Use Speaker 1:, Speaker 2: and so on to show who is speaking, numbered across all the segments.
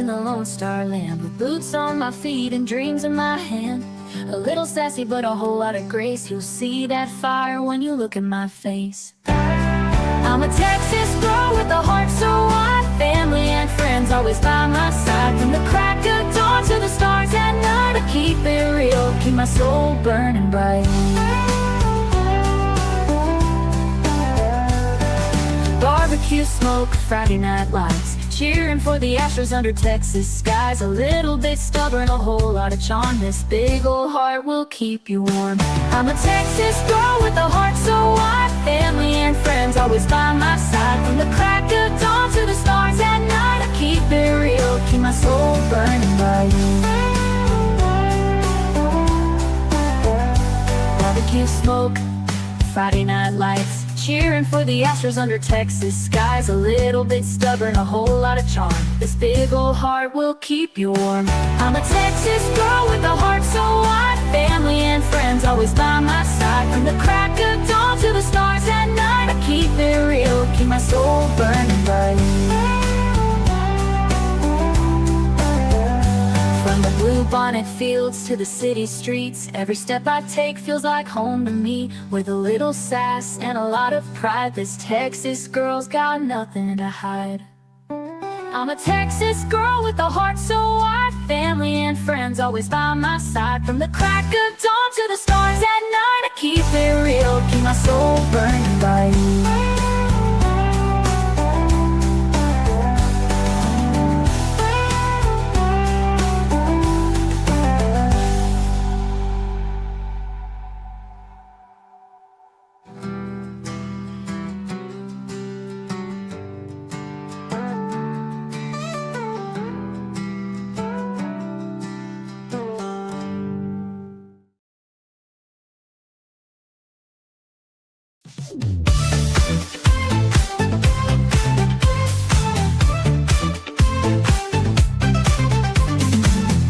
Speaker 1: in the Lone Star Land, with boots on my feet and dreams in my hand. A little sassy but a whole lot of grace. You'll see that fire when you look in my face. I'm a Texas girl with a heart so wide, family and friends always by my side. From the crack of dawn to the stars at night, I keep it real, keep my soul burning bright. Barbecue smoke, Friday night lights, cheering for the Astros under Texas skies. A little bit stubborn, a whole lot of charm. This big old heart will keep you warm. I'm a Texas girl with a heart so wide, family and friends always by my side. From the crack of dawn to the stars at night, I keep it real, keep my soul burning bright. Barbecue smoke, Friday night lights, cheering for the Astros under Texas skies. A little bit stubborn, a whole lot of charm. This big old heart will keep you warm. I'm a Texas girl with a heart so wide, family and friends always by my side. From the crack of dawn to the stars at night, I keep it real, keep my soul burning bright. From the bluebonnet fields to the city streets, every step I take feels like home to me. With a little sass and a lot of pride, this Texas girl's got nothing to hide. I'm a Texas girl with a heart so wide, family and friends always by my side. From the crack of dawn to the stars at night, I keep it real, keep my soul burning bright.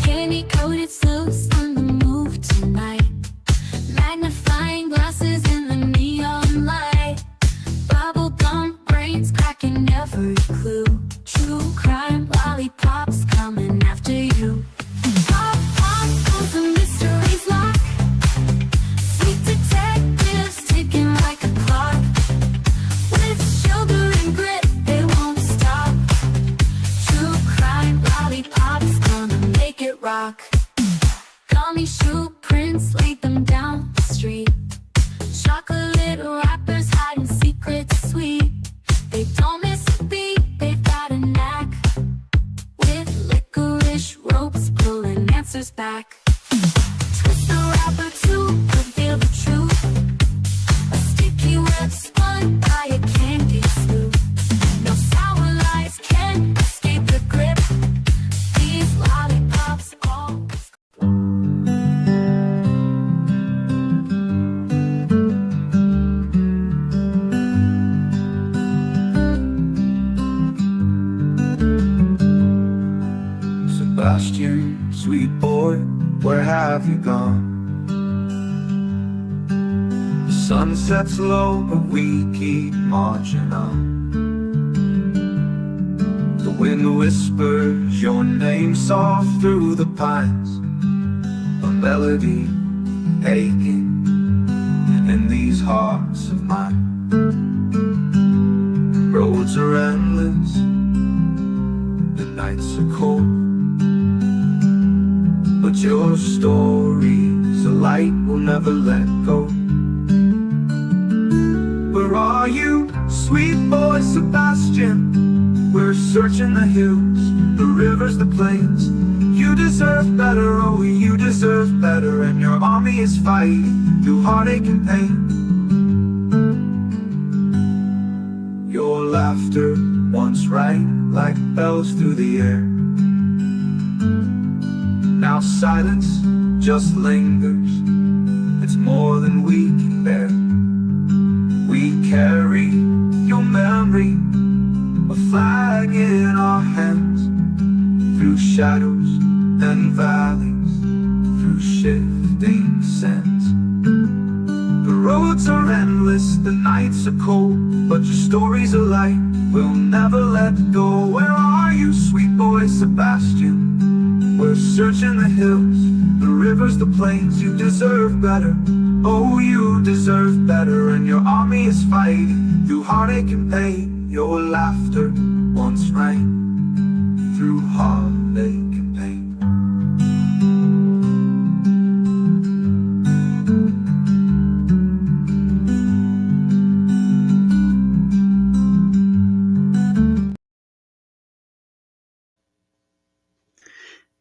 Speaker 1: Candy coated slows on the move tonight, magnifying glasses in the neon light. Bubblegum brains cracking every clue. True crime lollipops coming after you. Pop, pop, goes the mysteries lock. Sweet detectives ticking like a clock. With sugar and grit, they won't stop. True crime lollipops gonna make it rock. Gummy shoe prints laid them down the street. Chocolate wrappers hiding secrets sweet. They don't miss a beat, they've got a knack. With licorice ropes pulling answers back. Twist the wrapper to reveal the truth. A sticky web spun by a candy scoop. No sour lies can escape the grip. These lollipops all
Speaker 2: Sebastian, sweet boy, where have you gone? The sun sets low, but we keep marching on. The wind whispers your name soft through the pines, a melody aching in these hearts of mine. Roads are endless, the nights are cold, but your story's a light we'll never let go. Where are you, sweet boy Sebastian? We're searching the hills, the rivers, the plains. You deserve better, oh you deserve better. And your army is fighting through heartache and pain. Your laughter once rang like bells through the air. Now silence just lingers, it's more than we can bear. We carry your memory, a flag in our hands. Through shadows and valleys, through shifting sands. The roads are endless, the nights are cold, but your story's a light we'll never let go. Where are you, sweet boy Sebastian? We're searching the hills, the rivers, the plains. You deserve better, oh you deserve better. And your army is fighting through heartache and pain. Your laughter once rang through heartache and pain.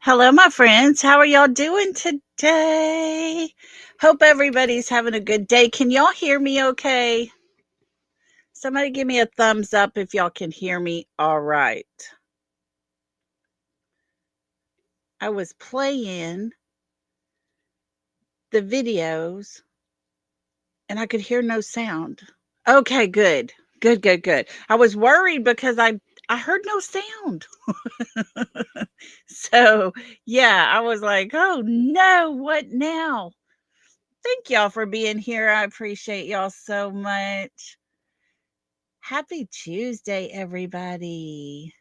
Speaker 3: Hello, my friends. How are y'all doing today? Hope everybody's having a good day. Can y'all hear me okay? Somebody give me a thumbs up if y'all can hear me all right. I was playing the videos and I could hear no sound. Okay, good. Good, good, good. I was worried because I heard no sound. So, yeah, I was like, "Oh no, what now?" Thank y'all for being here. I appreciate y'all so much. Happy Tuesday, everybody.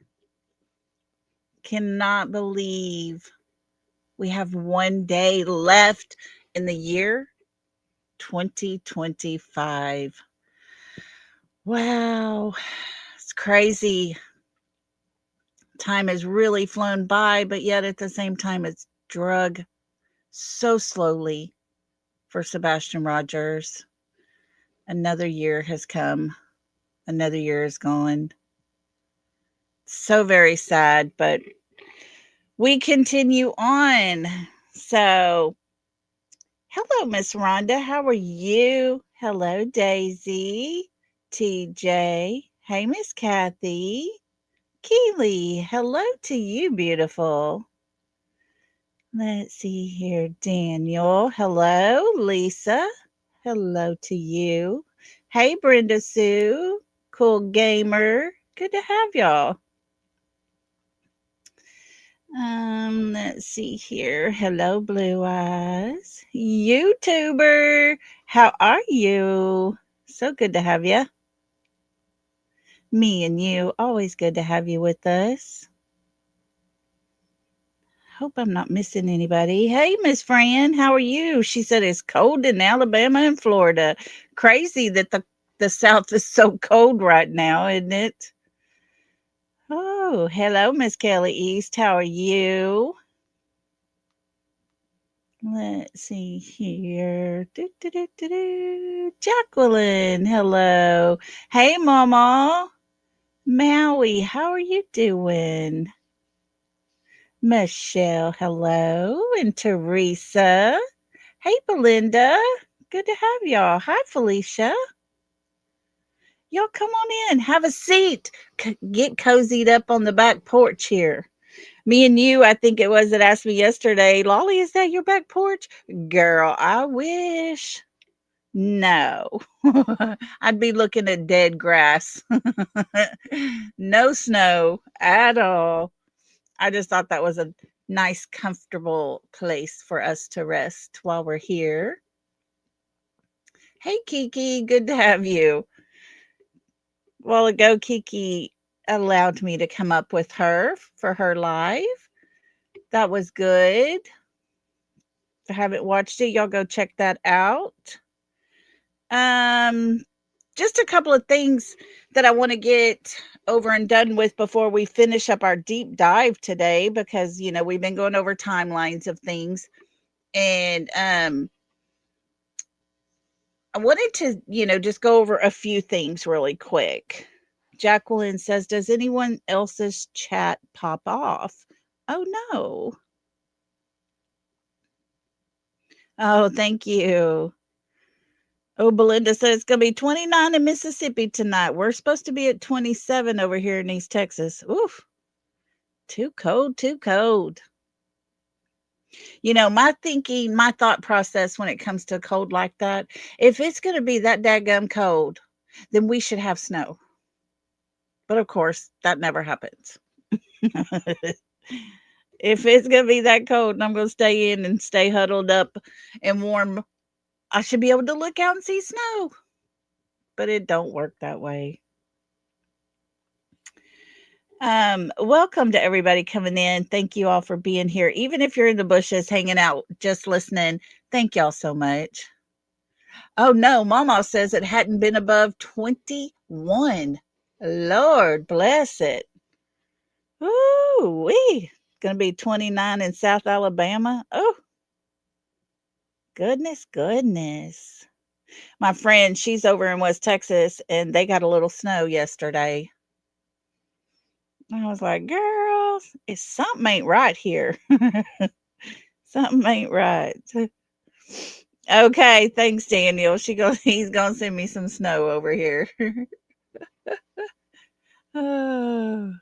Speaker 3: Cannot believe we have one day left in the year 2025. Wow, it's crazy. Time has really flown by, but yet at the same time, it's drug so slowly for Sebastian Rogers. Another year has come, another year is gone. So very sad, but we continue on. So, hello, Miss Rhonda. How are you? Hello, Daisy, TJ. Hey, Miss Kathy. Keely. Hello to you, beautiful. Let's see here. Daniel. Hello, Lisa. Hello to you. Hey, Brenda Sue. Cool gamer. Good to have y'all. Let's see here. Hello, Blue Eyes. YouTuber, how are you? So good to have you. Me and you, always good to have you with us. Hope I'm not missing anybody. Hey, Miss Fran, how are you? She said it's cold in Alabama and Florida. Crazy that the South is so cold right now, isn't it? Oh, hello, Miss Kelly East. How are you? Let's see here. Jacqueline, hello. Hey, Mama. Maui, how are you doing? Michelle, hello. And Teresa. Hey, Belinda. Good to have y'all. Hi, Felicia. Y'all come on in. Have a seat. Get cozied up on the back porch here. Me and you, I think it was that asked me yesterday, Lolly, is that your back porch? Girl, I wish. No. I'd be looking at dead grass. No snow at all. I just thought that was a nice, comfortable place for us to rest while we're here. Hey, Kiki, good to have you. A while ago, Kiki allowed me to come up with her for her live. That was good. If you haven't watched it, y'all go check that out. Um, just a couple of things that I want to get over and done with before we finish up our deep dive today, because we've been going over timelines of things, and I wanted to just go over a few things really quick. Jacqueline says, does anyone else's chat pop off? Oh no. Oh, thank you. Oh, Belinda says it's going to be 29 in Mississippi tonight. We're supposed to be at 27 over here in East Texas. Oof. Too cold, too cold. My thought process when it comes to cold like that, if it's going to be that daggum cold, then we should have snow. But of course, that never happens. If it's going to be that cold and I'm going to stay in and stay huddled up and warm, I should be able to look out and see snow. But it don't work that way. Welcome to everybody coming in. Thank you all for being here. Even if you're in the bushes hanging out, just listening, thank y'all so much. Oh no, Mama says it hadn't been above 21. Lord bless it. Ooh, wee. Gonna be 29 in South Alabama. Oh, goodness, goodness. My friend, she's over in West Texas and they got a little snow yesterday. I was like, girls, it's something ain't right here. Something ain't right. Okay, thanks, Daniel. He's gonna send me some snow over here. Oh,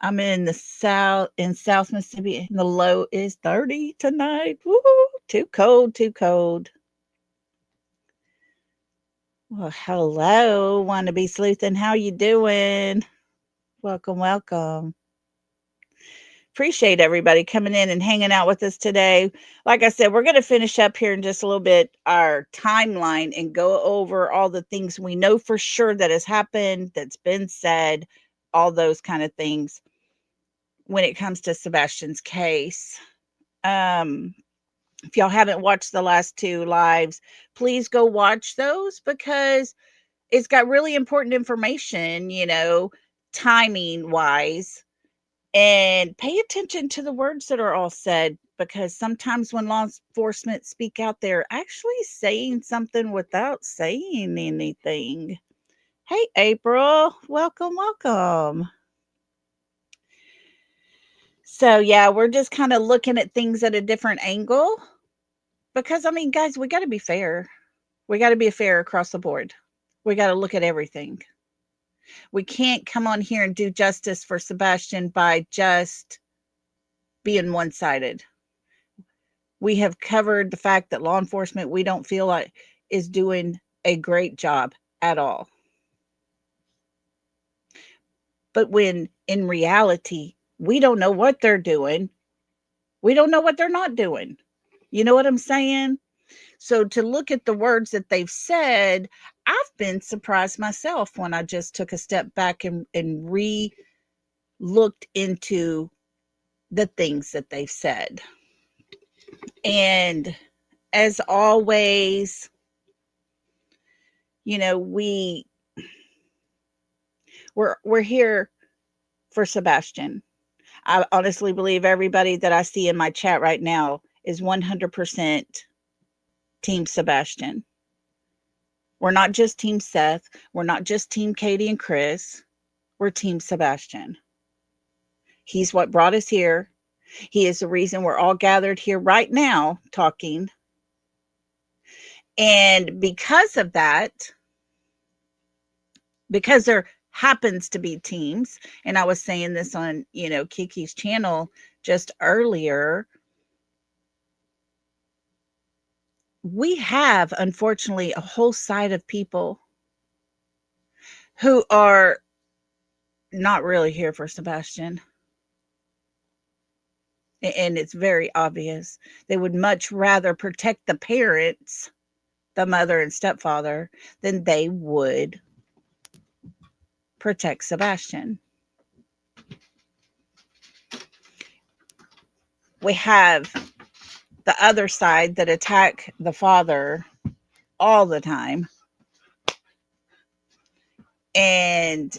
Speaker 3: I'm in South Mississippi, and the low is 30 tonight. Woo! Too cold, too cold. Well, hello, wannabe sleuthin'. How you doing? Welcome, welcome. Appreciate everybody coming in and hanging out with us today. Like I said, we're going to finish up here in just a little bit our timeline and go over all the things we know for sure that has happened, that's been said, all those kind of things when it comes to Sebastian's case. If y'all haven't watched the last two lives, please go watch those because it's got really important information, timing wise. And pay attention to the words that are all said because sometimes when law enforcement speak out, they're actually saying something without saying anything. Hey, April, welcome, welcome. So, yeah, we're just kind of looking at things at a different angle because, I mean, guys, we got to be fair. We got to be fair across the board. We got to look at everything. We can't come on here and do justice for Sebastian by just being one-sided. We have covered the fact that law enforcement, we don't feel like is doing a great job at all. But when in reality, we don't know what they're doing, we don't know what they're not doing. You know what I'm saying? So to look at the words that they've said, I've been surprised myself when I just took a step back and re-looked into the things that they've said. And as always, we're here for Sebastian. I honestly believe everybody that I see in my chat right now is 100% Team Sebastian. We're not just Team Seth. We're not just Team Katie and Chris. We're Team Sebastian. He's what brought us here. He is the reason we're all gathered here right now talking. And because of that, because there happens to be teams, and I was saying this on, Kiki's channel just earlier, we have, unfortunately, a whole side of people who are not really here for Sebastian. And it's very obvious. They would much rather protect the parents, the mother and stepfather, than they would protect Sebastian. We have the other side that attack the father all the time. And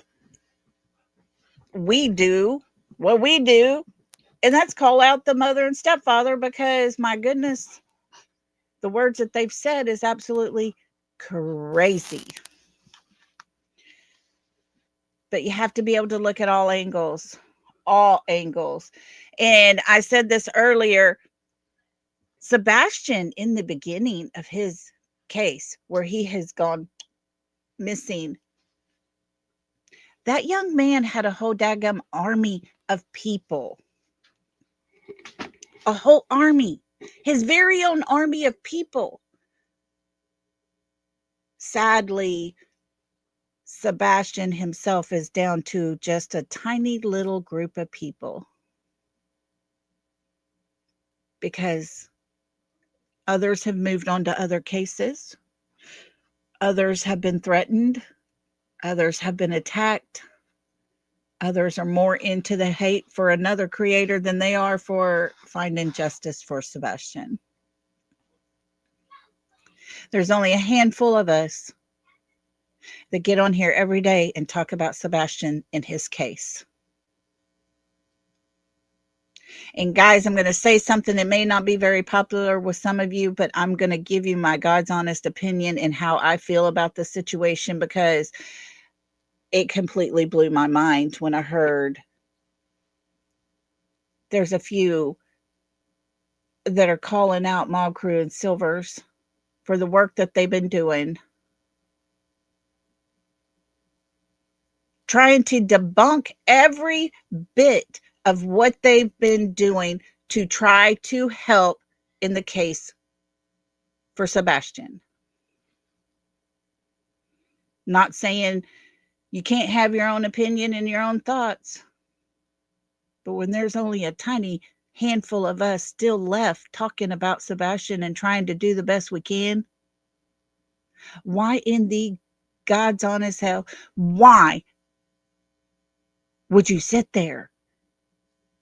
Speaker 3: we do what we do, and that's call out the mother and stepfather because, my goodness, the words that they've said is absolutely crazy. But you have to be able to look at all angles. And I said this earlier, Sebastian, in the beginning of his case, where he has gone missing, that young man had a whole daggum army of people. A whole army. His very own army of people. Sadly, Sebastian himself is down to just a tiny little group of people. Because others have moved on to other cases. Others have been threatened. Others have been attacked. Others are more into the hate for another creator than they are for finding justice for Sebastian. There's only a handful of us that get on here every day and talk about Sebastian and his case. And guys, I'm going to say something that may not be very popular with some of you, but I'm going to give you my God's honest opinion and how I feel about the situation, because it completely blew my mind when I heard there's a few that are calling out Mob Crew and Silvers for the work that they've been doing, trying to debunk every bit of what they've been doing to try to help in the case for Sebastian. Not saying you can't have your own opinion and your own thoughts, but when there's only a tiny handful of us still left talking about Sebastian and trying to do the best we can, why in the God's honest hell, why would you sit there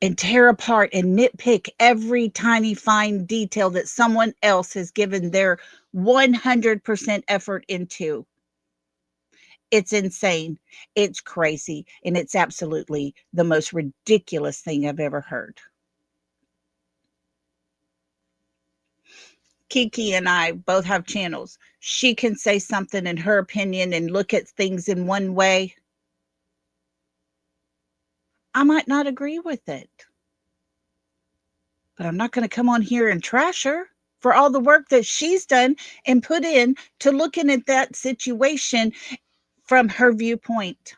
Speaker 3: and tear apart and nitpick every tiny fine detail that someone else has given their 100% effort into? It's insane. It's crazy. And it's absolutely the most ridiculous thing I've ever heard. Kiki and I both have channels. She can say something in her opinion and look at things in one way. I might not agree with it, but I'm not going to come on here and trash her for all the work that she's done and put in to looking at that situation from her viewpoint.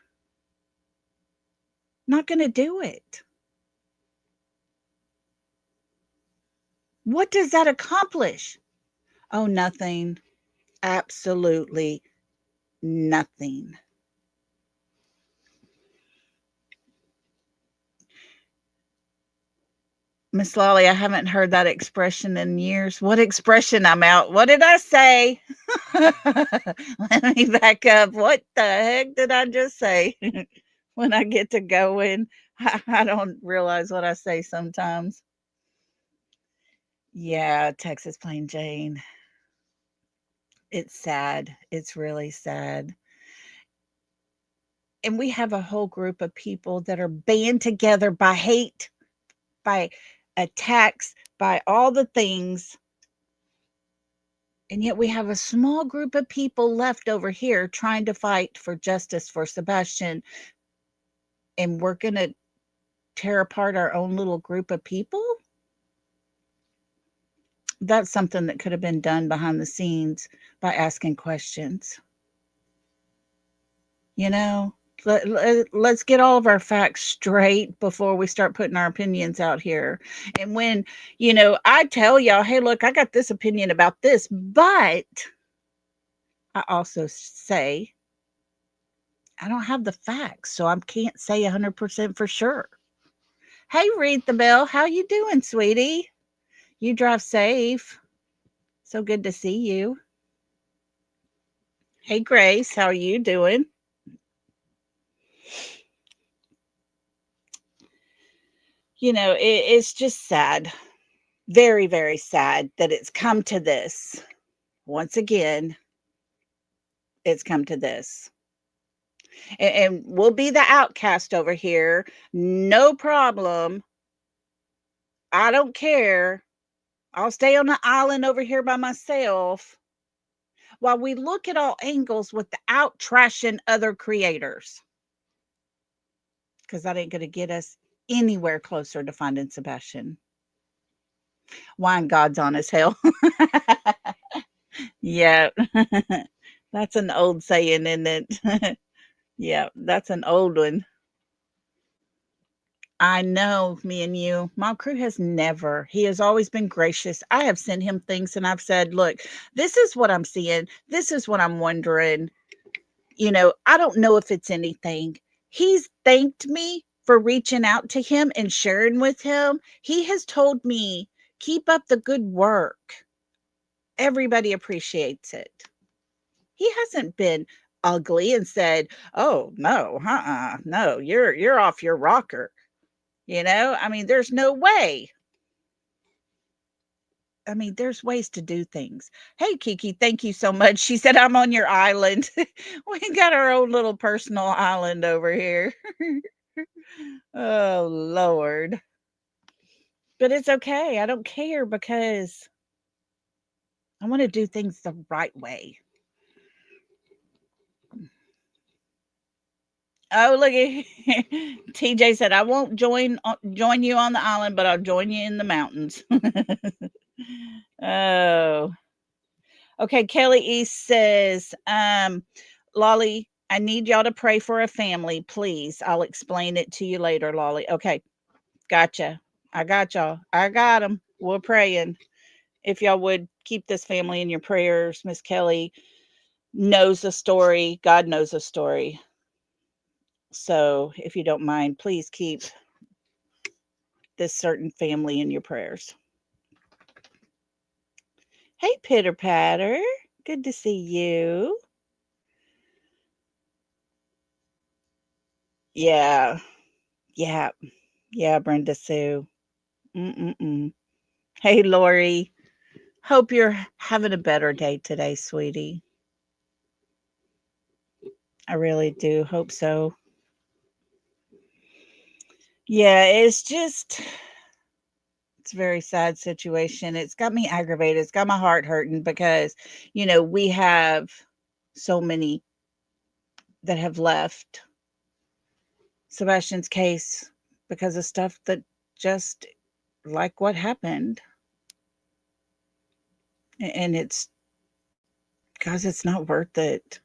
Speaker 3: Not going to do it. What does that accomplish? Oh, nothing. Absolutely nothing. Miss Lolly, I haven't heard that expression in years. What expression? I'm out. What did I say? Let me back up. What the heck did I just say? When I get to going, I don't realize what I say sometimes. Yeah, Texas Plain Jane. It's sad. It's really sad. And we have a whole group of people that are band together by hate, by attacks, by all the things. And yet we have a small group of people left over here trying to fight for justice for Sebastian. And we're going to tear apart our own little group of people? That's something that could have been done behind the scenes by asking questions. You know, let's get all of our facts straight before we start putting our opinions out here. And when, I tell y'all, hey, look, I got this opinion about this, but I also say I don't have the facts, so I can't say 100% for sure. Hey, Read the Bell, how you doing, sweetie? You drive safe. So good to see you. Hey, Grace, how are you doing? It's just sad. Very, very sad that it's come to this. Once again, it's come to this. And we'll be the outcast over here. No problem. I don't care. I'll stay on the island over here by myself while we look at all angles without trashing other creators. Because that ain't going to get us anywhere closer to finding Sebastian. Wine God's honest hell. Yeah. That's an old saying, isn't it? Yeah, that's an old one. I know, me and you. My crew has never. He has always been gracious. I have sent him things and I've said, look, this is what I'm seeing. This is what I'm wondering. I don't know if it's anything. He's thanked me for reaching out to him and sharing with him. He has told me, keep up the good work. Everybody appreciates it. He hasn't been ugly and said, "Oh, no, no, you're off your rocker." I mean, there's no way. I mean, there's ways to do things. Hey, Kiki, thank you so much. She said, I'm on your island. We got our own little personal island over here. Oh, Lord. But it's okay. I don't care because I want to do things the right way. Oh, look at TJ said, I won't join you on the island, but I'll join you in the mountains. Oh. Okay, Kelly East says, Lolly, I need y'all to pray for a family, please. I'll explain it to you later, Lolly. Okay, gotcha. I got y'all. I got them. We're praying. If y'all would keep this family in your prayers, Miss Kelly knows the story. God knows the story. So if you don't mind, please keep this certain family in your prayers. Hey, Pitter Patter. Good to see you. Yeah. Yeah. Yeah, Brenda Sue. Mm-mm-mm. Hey, Lori. Hope you're having a better day today, sweetie. I really do hope so. Yeah, it's a very sad situation. It's got me aggravated. It's got my heart hurting because, we have so many that have left Sebastian's case because of stuff that just like what happened. And it's because it's not worth it.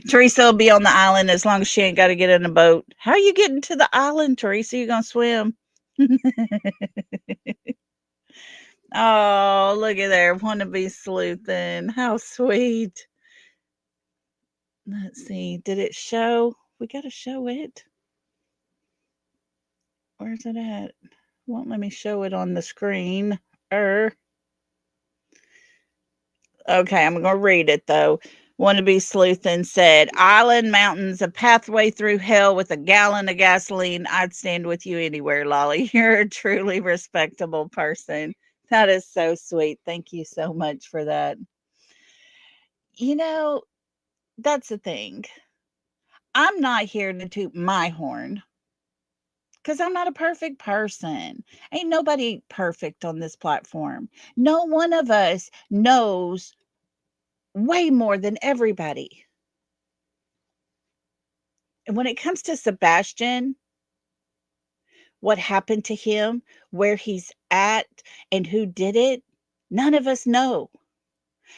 Speaker 3: Teresa will be on the island as long as she ain't got to get in a boat. How you getting to the island, Teresa? You gonna swim? Oh, look at there. Wanna be sleuthing. How sweet. Let's see. Did it show? We gotta show it. Where's it at? Won't let me show it on the screen. Okay, I'm gonna read it though. Wannabe Sleuthin said, Island Mountains, a pathway through hell with a gallon of gasoline. I'd stand with you anywhere, Lolly. You're a truly respectable person. That is so sweet. Thank you so much for that. You know, that's the thing. I'm not here to toot my horn because I'm not a perfect person. Ain't nobody perfect on this platform. No one of us knows way more than everybody. And when it comes to Sebastian, what happened to him, where he's at, and who did it, none of us know.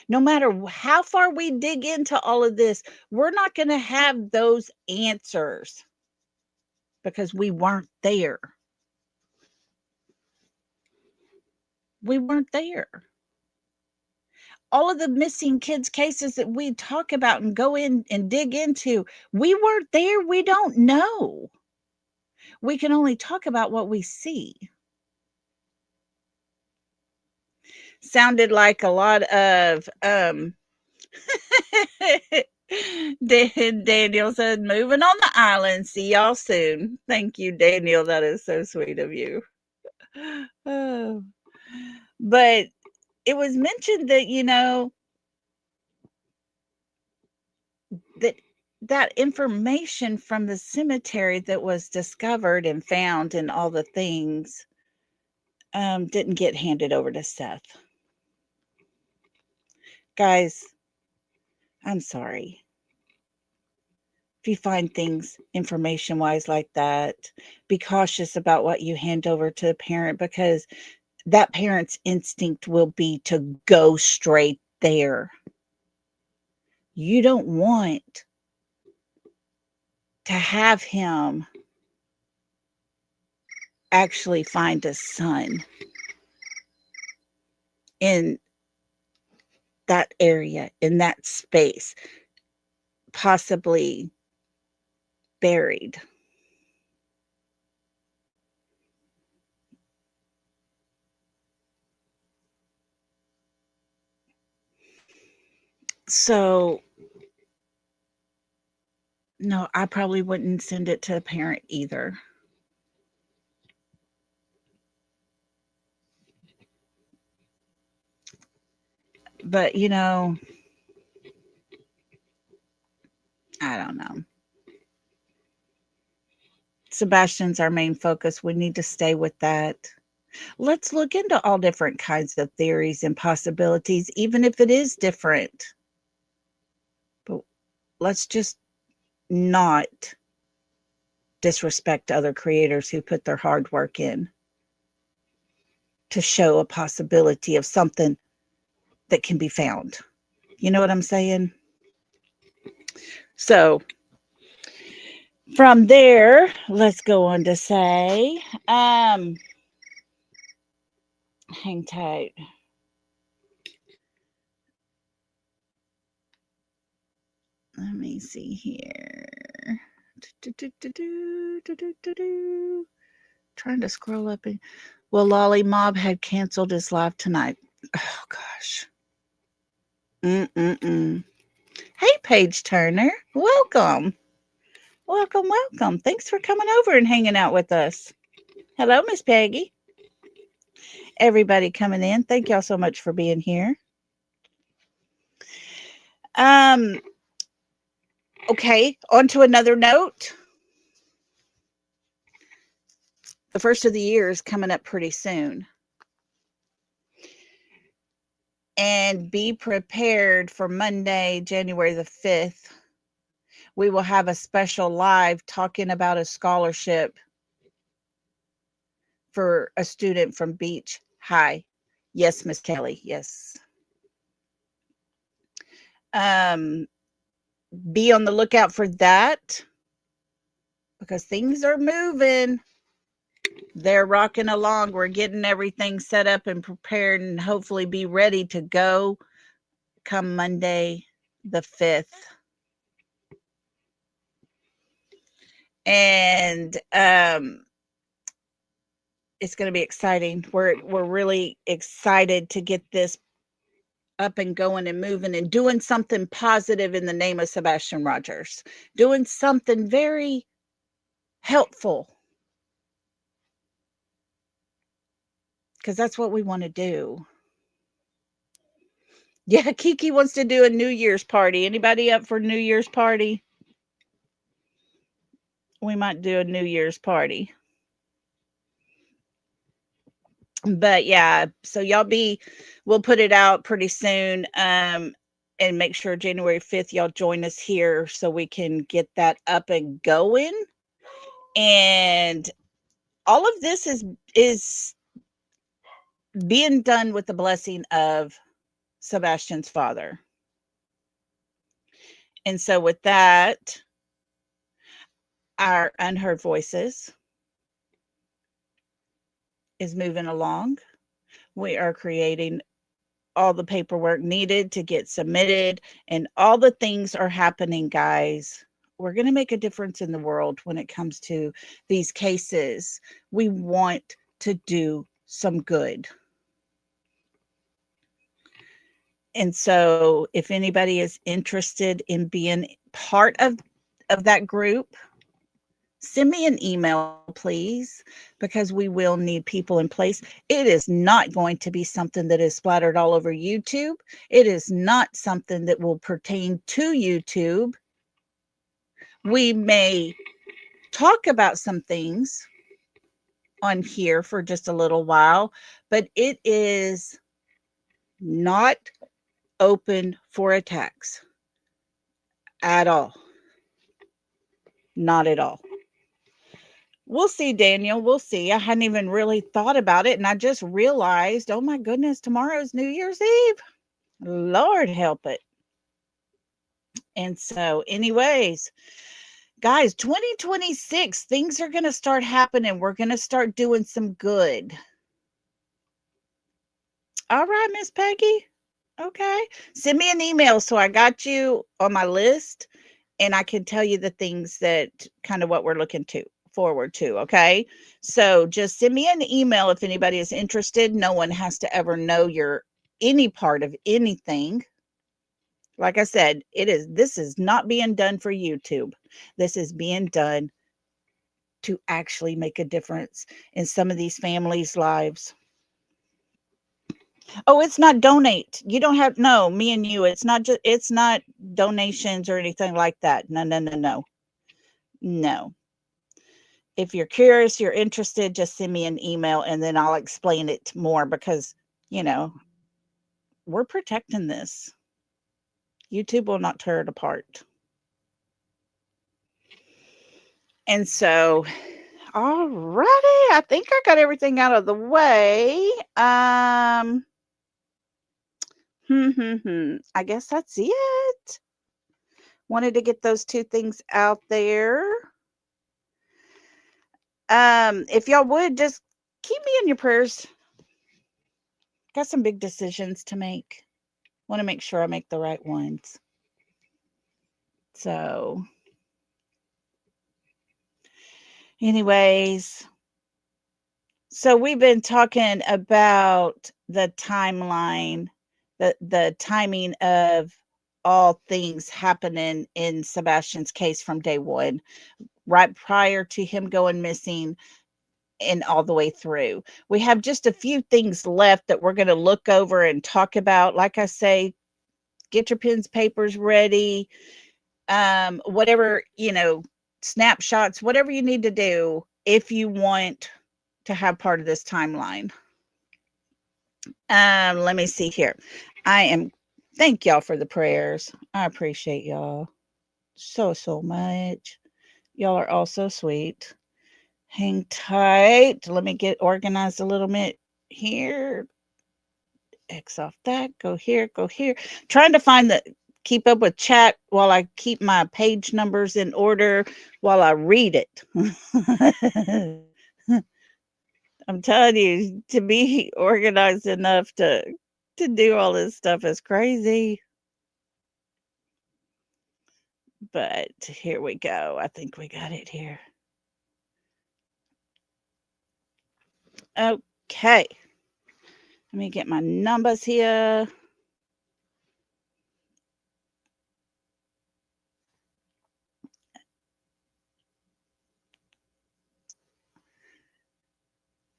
Speaker 3: No matter how far we dig into all of this, we're not going to have those answers because we weren't there. We weren't there. All of the missing kids cases that we talk about and go in and dig into, we weren't there. We don't know. We can only talk about what we see. Sounded like a lot of Daniel said, moving on the island. See y'all soon. Thank you, Daniel. That is so sweet of you. Oh. But it was mentioned that, that that information from the cemetery that was discovered and found and all the things didn't get handed over to Seth. Guys, I'm sorry. If you find things information wise like that, be cautious about what you hand over to a parent because that parent's instinct will be to go straight there. You don't want to have him actually find a son in that area, in that space, possibly buried. So, no, I probably wouldn't send it to a parent either. But, I don't know. Sebastian's our main focus. We need to stay with that. Let's look into all different kinds of theories and possibilities, even if it is different. But let's just not disrespect other creators who put their hard work in to show a possibility of something that can be found. You know what I'm saying? So from there, let's go on to say, hang tight. Let me see here. Trying to scroll up. Well, Lolly Mob had canceled his live tonight. Oh, gosh. Hey, Paige Turner. Welcome. Welcome, welcome. Thanks for coming over and hanging out with us. Hello, Miss Peggy. Everybody coming in. Thank y'all so much for being here. Okay, on to another note. The first of the year is coming up pretty soon. And be prepared for Monday, January the 5th. We will have a special live talking about a scholarship for a student from Beach High. Yes, Miss Kelly. Yes. Be on the lookout for that because things are moving. They're rocking along. We're getting everything set up and prepared and hopefully be ready to go come Monday the 5th. And it's going to be exciting. We're really excited to get this up and going and moving and doing something positive in the name of Sebastian Rogers, doing something very helpful because that's what we want to do. Yeah, Kiki wants to do a New Year's party. Anybody up for New Year's party? We might do a New Year's party. But yeah, so we'll put it out pretty soon. And make sure January 5th, y'all join us here so we can get that up and going. And all of this is being done with the blessing of Sebastian's father. And so with that, our Unheard Voices is moving along. We are creating all the paperwork needed to get submitted, and all the things are happening, guys. We're going to make a difference in the world when it comes to these cases. We want to do some good. And so if anybody is interested in being part of that group, send me an email, please, because we will need people in place. It is not going to be something that is splattered all over YouTube. It is not something that will pertain to YouTube. We may talk about some things on here for just a little while, but it is not open for attacks at all. Not at all. We'll see, Daniel. We'll see. I hadn't even really thought about it. And I just realized, oh my goodness, tomorrow's New Year's Eve. Lord help it. And so, anyways, guys, 2026, things are going to start happening. We're going to start doing some good. All right, Miss Peggy. Okay. Send me an email so I got you on my list and I can tell you the things that kind of what we're looking forward to. Okay. So just send me an email if anybody is interested. No one has to ever know any part of anything. Like I said, this is not being done for YouTube. This is being done to actually make a difference in some of these families' lives. Oh, it's not donate. You don't have no, me and you. It's not donations or anything like that. No, no, no, no. No. If you're curious, you're interested, just send me an email and then I'll explain it more because, you know, we're protecting this. YouTube will not tear it apart. And so, alrighty, I think I got everything out of the way. I guess that's it. Wanted to get those two things out there. If y'all would just keep me in your prayers. Got some big decisions to make. Want to make sure I make the right ones. So, anyways, so we've been talking about the timeline, the timing of all things happening in Sebastian's case from day one, right prior to him going missing and all the way through. We have just a few things left that we're going to look over and talk about. Like I say, get your pens, papers ready, whatever, snapshots, whatever you need to do if you want to have part of this timeline. Let me see here. Thank y'all for the prayers. I appreciate y'all so much. Y'all are all so sweet. Hang tight. Let me get organized a little bit here. X off that. Go here. Go here. Trying to keep up with chat while I keep my page numbers in order while I read it. I'm telling you, to be organized enough to do all this stuff is crazy. But here we go. I think we got it here. Okay. Let me get my numbers here.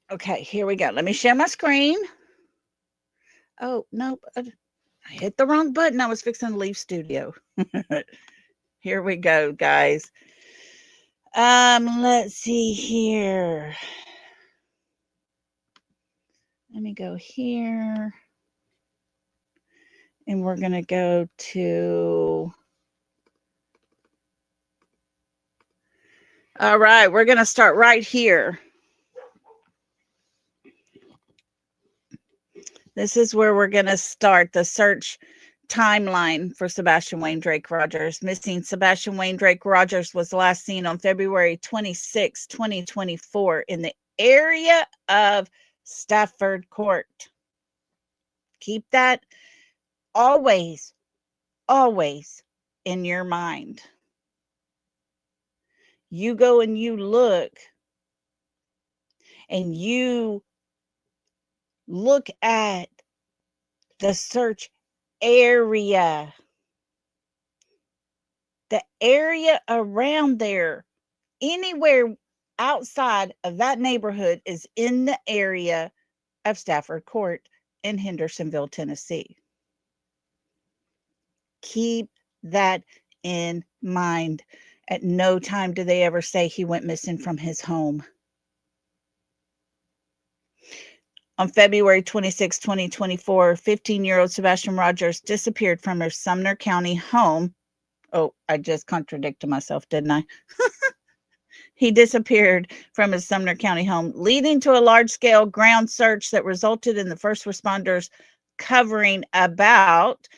Speaker 3: Okay, here we go. Let me share my screen. Oh, nope. I hit the wrong button. I was fixing to leave studio. Here we go, guys. Let's see here. Let me go here. And we're going to go to... All right, we're going to start right here. This is where we're going to start the search timeline for Sebastian Wayne Drake Rogers. Missing Sebastian Wayne Drake Rogers was last seen on February 26, 2024 in the area of Stafford Court. Keep that always in your mind. You go and you look at the search area. The area around there, anywhere outside of that neighborhood is in the area of Stafford Court in Hendersonville, Tennessee. Keep that in mind. At no time do they ever say he went missing from his home. On February 26, 2024, 15-year-old Sebastian Rogers disappeared from her Sumner County home. Oh, I just contradicted myself, didn't I? He disappeared from his Sumner County home, leading to a large-scale ground search that resulted in the first responders covering about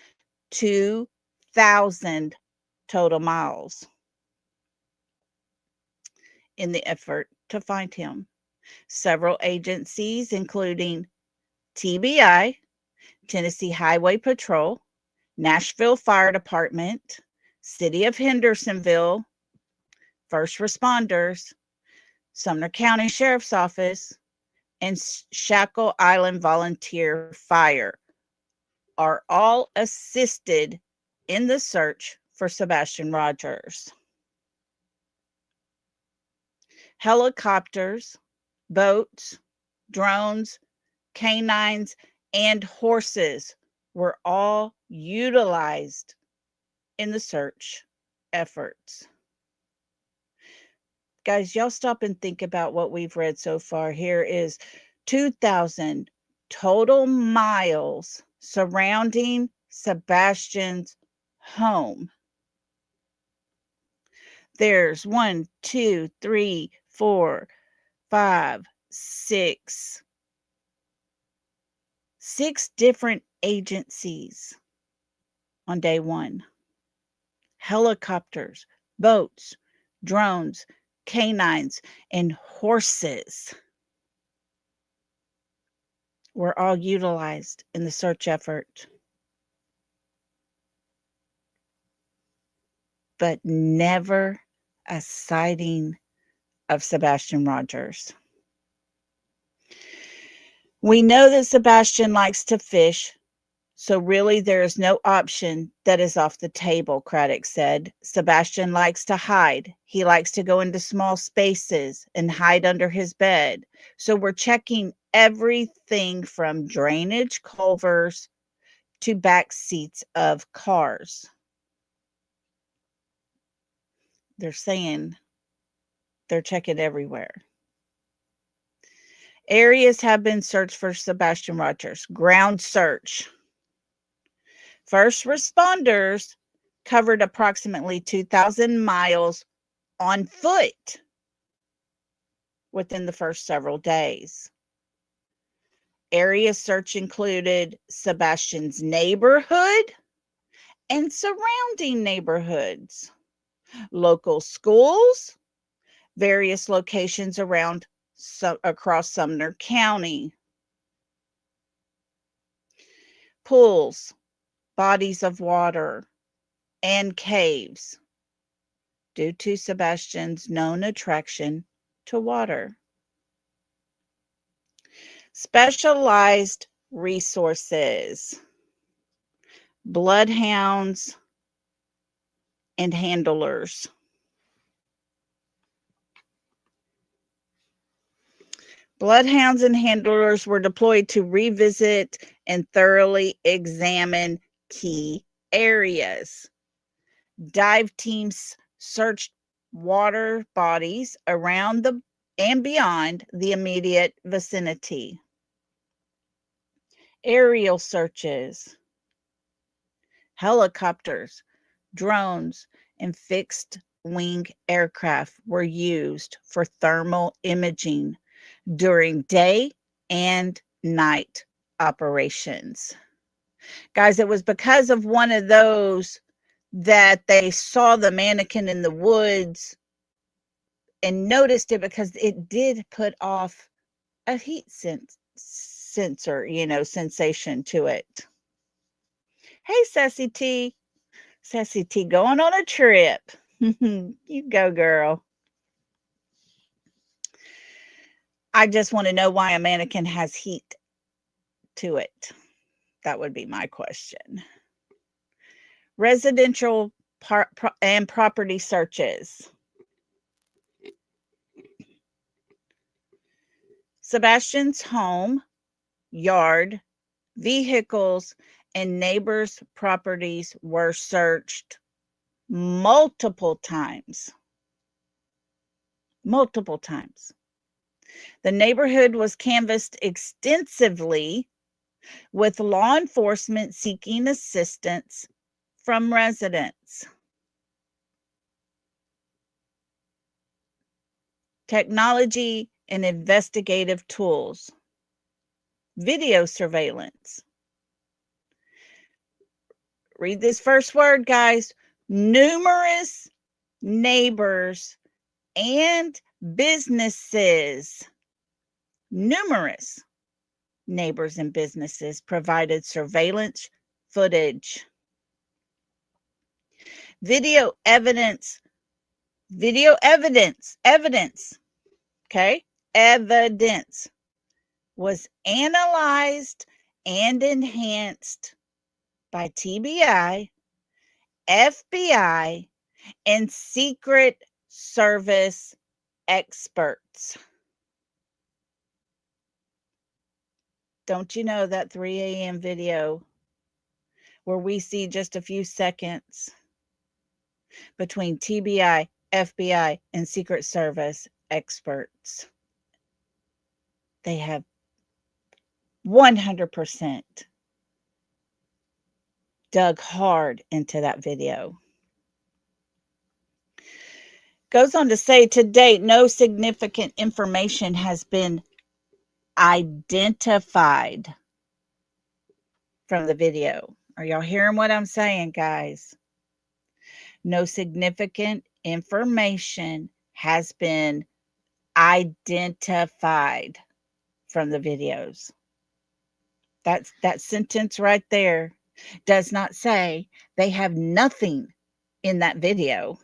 Speaker 3: 2,000 total miles in the effort to find him. Several agencies, including TBI, Tennessee Highway Patrol, Nashville Fire Department, City of Hendersonville, first responders, Sumner County Sheriff's Office, and Shackle Island Volunteer Fire are all assisted in the search for Sebastian Rogers. Helicopters, boats, drones, canines, and horses were all utilized in the search efforts. Guys, y'all stop and think about what we've read so far. Here is 2,000 total miles surrounding Sebastian's home. There's 1, 2, 3, 4, 5, 6 different agencies on day one. Helicopters, boats, drones, canines, and horses were all utilized in the search effort. But never a sighting of Sebastian Rogers. We know that Sebastian likes to fish, so really there is no option that is off the table, Craddock said. Sebastian likes to hide. He likes to go into small spaces and hide under his bed. So we're checking everything from drainage culverts to back seats of cars. They're saying they're checking everywhere. Areas have been searched for Sebastian Rogers. Ground search. First responders covered approximately 2,000 miles on foot within the first several days. Area search included Sebastian's neighborhood and surrounding neighborhoods, local schools, various locations across Sumner County, pools, bodies of water, and caves due to Sebastian's known attraction to water. Specialized resources, bloodhounds, and handlers. Bloodhounds and handlers were deployed to revisit and thoroughly examine key areas. Dive teams searched water bodies around and beyond the immediate vicinity. Aerial searches, helicopters, drones, and fixed-wing aircraft were used for thermal imaging during day and night operations. Guys, it was because of one of those that they saw the mannequin in the woods and noticed it because it did put off a heat sensor, sensation to it. Hey, Sassy T. Sassy T going on a trip. You go, girl. I just want to know why a mannequin has heat to it. That would be my question. Residential and property searches. Sebastian's home, yard, vehicles, and neighbors' properties were searched multiple times. Multiple times. The neighborhood was canvassed extensively, with law enforcement seeking assistance from residents. Technology and investigative tools. Video surveillance. Read this first word, guys. Numerous neighbors and businesses. Numerous neighbors and businesses provided surveillance footage. Video evidence, okay? Evidence was analyzed and enhanced by TBI FBI and Secret Service experts. Don't you know that 3 a.m. video where we see just a few seconds between TBI, FBI, and Secret Service experts? They have 100% dug hard into that video. Goes on to say, to date, no significant information has been identified from the video. Are y'all hearing what I'm saying, guys? No significant information has been identified from the videos. That sentence right there does not say they have nothing in that video.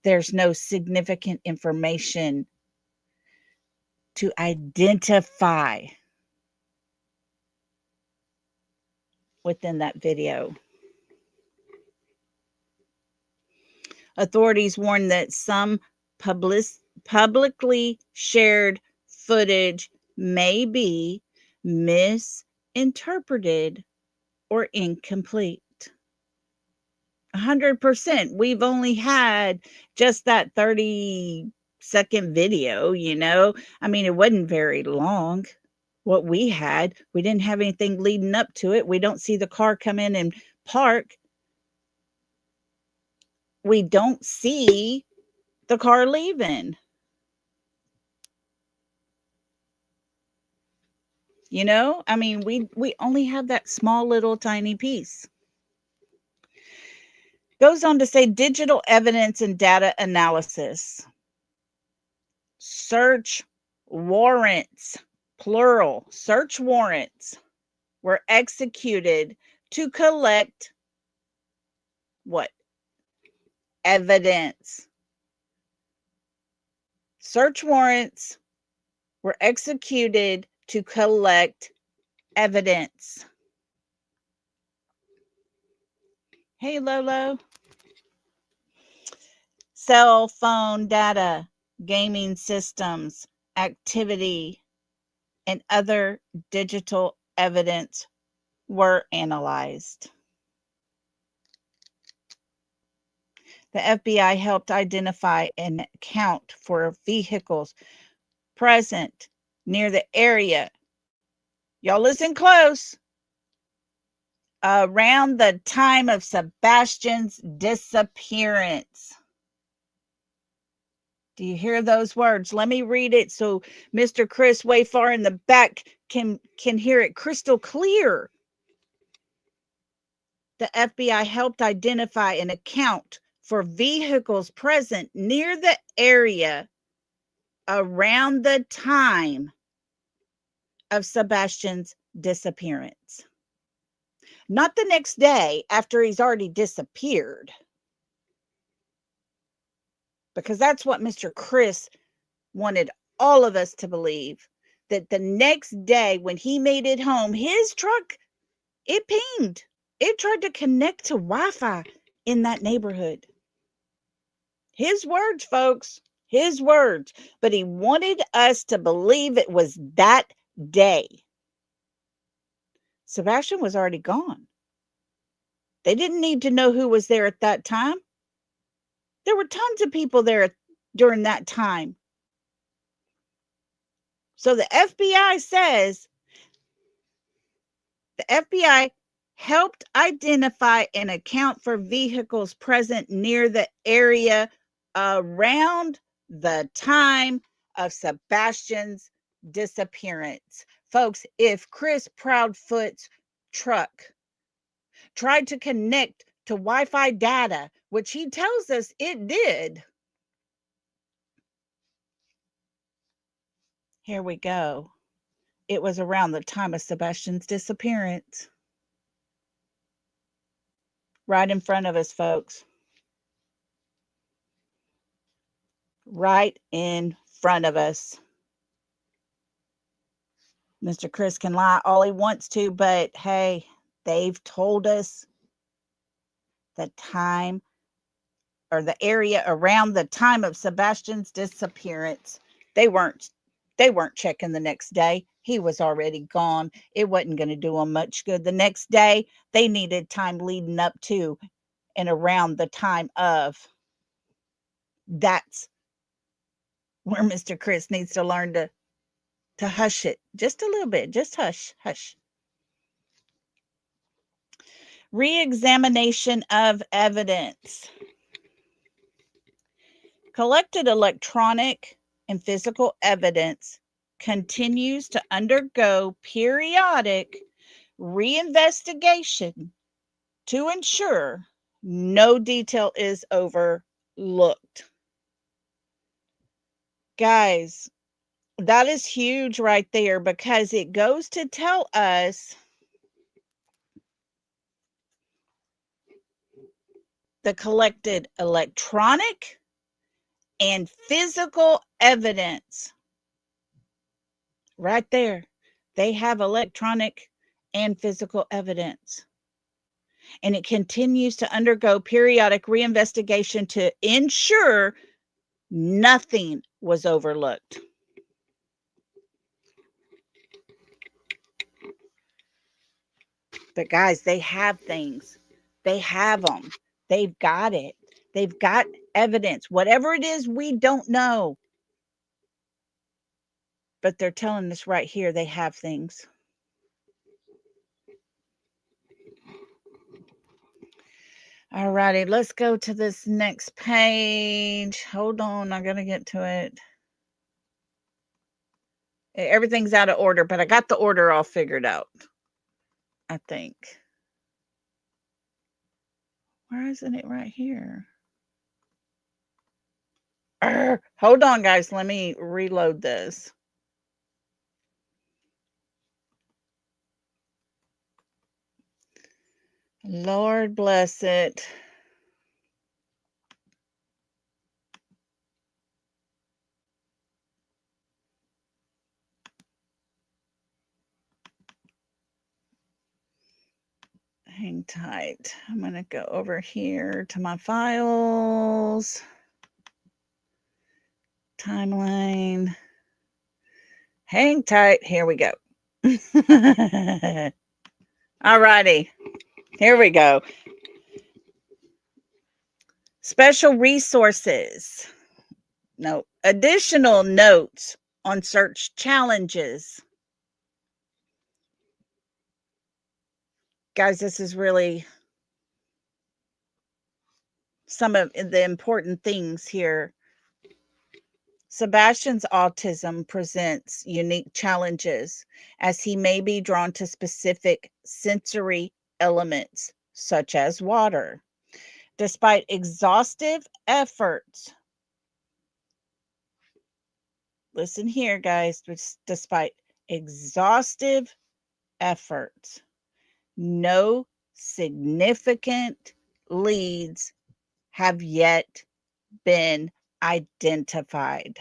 Speaker 3: There's no significant information to identify within that video. Authorities warn that some publicly shared footage may be misinterpreted or incomplete. 100%. We've only had just that 30-second video, you know. I mean, it wasn't very long. What we had, we didn't have anything leading up to it. We don't see the car come in and park. We don't see the car leaving. You know, I mean, we only have that small little tiny piece. Goes on to say digital evidence and data analysis. Search warrants, plural, search warrants were executed to collect what? Evidence. Search warrants were executed to collect evidence. Hey, Lolo. Cell phone data, gaming systems, activity, and other digital evidence were analyzed. The FBI helped identify and account for vehicles present near the area. Y'all listen close. Around the time of Sebastian's disappearance. Do you hear those words? Let me read it so Mr. Chris way far in the back can hear it crystal clear. The FBI helped identify and account for vehicles present near the area around the time of Sebastian's disappearance. Not the next day after he's already disappeared. Because that's what Mr. Chris wanted all of us to believe. That the next day when he made it home, his truck, it pinged. It tried to connect to Wi-Fi in that neighborhood. His words, folks. His words. But he wanted us to believe it was that day. Sebastian was already gone. They didn't need to know who was there at that time. There were tons of people there during that time. So the FBI says the FBI helped identify and account for vehicles present near the area around the time of Sebastian's disappearance. Folks, if Chris Proudfoot's truck tried to connect to Wi-Fi data, which he tells us it did, here we go. It was around the time of Sebastian's disappearance. Right in front of us, folks. Right in front of us. Mr. Chris can lie all he wants to, but hey, they've told us the time or the area around the time of Sebastian's disappearance. They weren't checking the next day. He was already gone. It wasn't going to do them much good. The next day, they needed time leading up to and around the time of. That's where Mr. Chris needs to learn to hush it just a little bit. Just hush, hush. Re-examination of evidence. Collected electronic and physical evidence continues to undergo periodic reinvestigation to ensure no detail is overlooked. Guys, that is huge right there, because it goes to tell us the collected electronic and physical evidence. Right there. They have electronic and physical evidence. And it continues to undergo periodic reinvestigation to ensure nothing was overlooked. But guys, they have things. They have them. They've got it. They've got evidence. Whatever it is, we don't know. But they're telling us right here they have things. All righty, let's go to this next page. Hold on, I'm going to get to it. Everything's out of order, but I got the order all figured out, I think. Where isn't it right here? Hold on, guys. Let me reload this. Lord bless it. Hang tight. I'm going to go over here to my files. Timeline. Hang tight. Here we go. All righty. Here we go. Special resources. No, additional notes on search challenges. Guys, this is really some of the important things here. Sebastian's autism presents unique challenges as he may be drawn to specific sensory elements, such as water. Despite exhaustive efforts, listen here, guys, despite exhaustive efforts, no significant leads have yet been identified.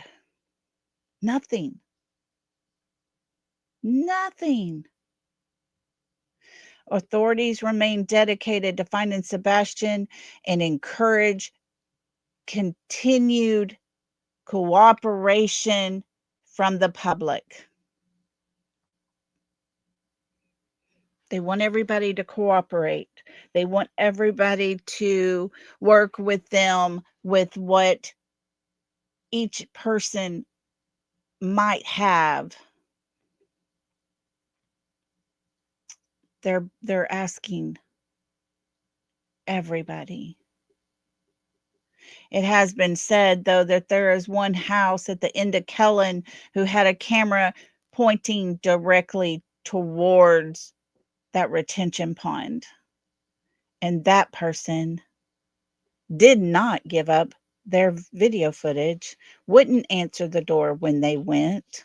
Speaker 3: Nothing. Nothing. Authorities remain dedicated to finding Sebastian and encourage continued cooperation from the public. They want everybody to cooperate. They want everybody to work with them with what each person might have. They're asking everybody. It has been said, though, that there is one house at the end of Kellen who had a camera pointing directly towards that retention pond. And that person did not give up their video footage, wouldn't answer the door when they went.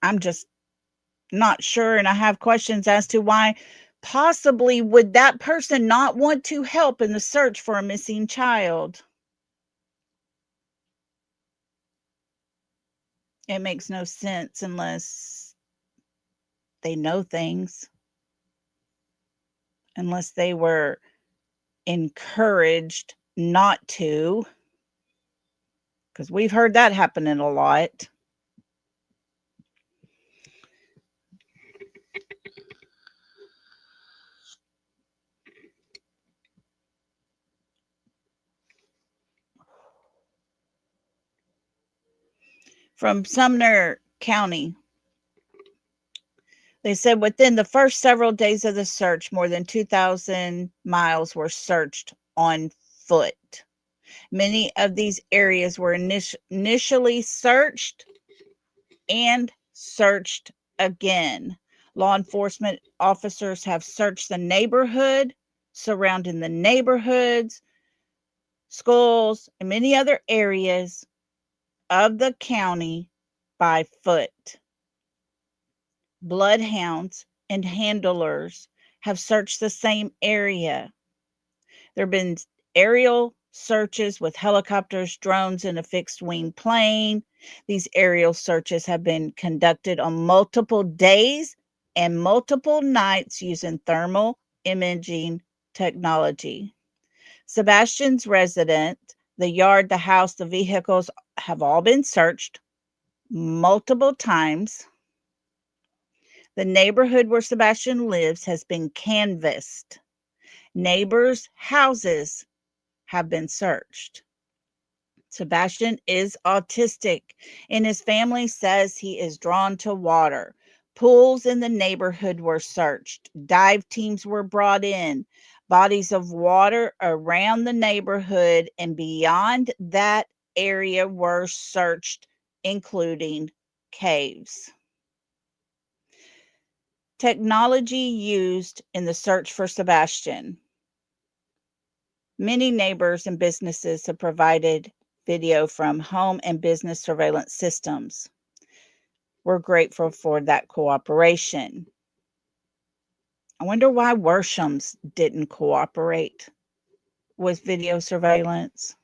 Speaker 3: I'm just not sure, and I have questions as to why possibly would that person not want to help in the search for a missing child. It makes no sense unless they know things unless they were encouraged not to, because we've heard that happening a lot. From Sumner County, they said within the first several days of the search, more than 2,000 miles were searched on foot. Many of these areas were initially searched and searched again. Law enforcement officers have searched the neighborhood, surrounding the neighborhoods, schools, and many other areas of the county by foot. Bloodhounds and handlers have searched the same area. There have been aerial searches with helicopters, drones, and a fixed wing plane. These aerial searches have been conducted on multiple days and multiple nights using thermal imaging technology. Sebastian's residence, the yard, the house, the vehicles have all been searched multiple times. The neighborhood where Sebastian lives has been canvassed. Neighbors' houses have been searched. Sebastian is autistic, and his family says he is drawn to water. Pools in the neighborhood were searched. Dive teams were brought in. Bodies of water around the neighborhood and beyond that area were searched, including caves. Technology used in the search for Sebastian. Many neighbors and businesses have provided video from home and business surveillance systems. We're grateful for that cooperation. I wonder why Worshams didn't cooperate with video surveillance.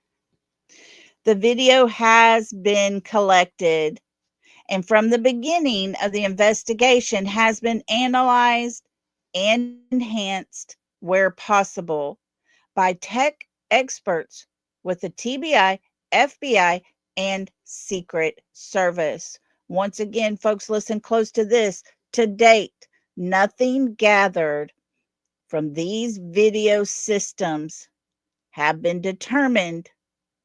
Speaker 3: The video has been collected and from the beginning of the investigation has been analyzed and enhanced where possible by tech experts with the TBI, FBI, and Secret Service. Once again, folks, listen close to this. To date, nothing gathered from these video systems have been determined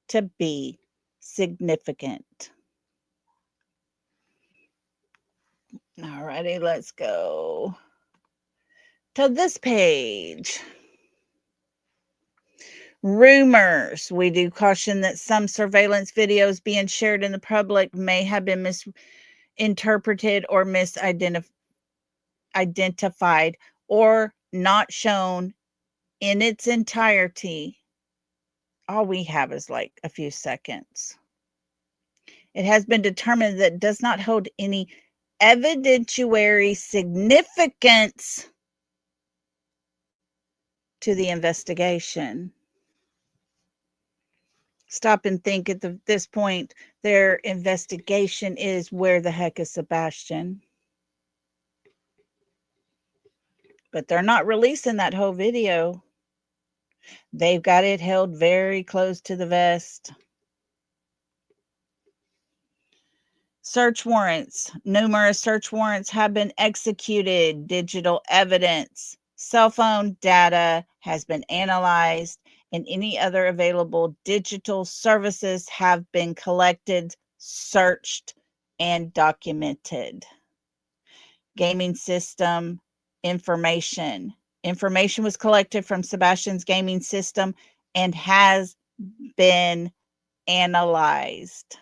Speaker 3: to be significant. All righty, let's go to this page. Rumors. We do caution that some surveillance videos being shared in the public may have been misinterpreted or misidentified or not shown in its entirety. All we have is like a few seconds. It has been determined that it does not hold any evidentiary significance to the investigation. Stop and think at this point, their investigation is where the heck is Sebastian? But they're not releasing that whole video. They've got it held very close to the vest. Search warrants. Numerous search warrants have been executed. Digital evidence. Cell phone data has been analyzed, and any other available digital services have been collected, searched, and documented. Gaming system information. Information was collected from Sebastian's gaming system and has been analyzed.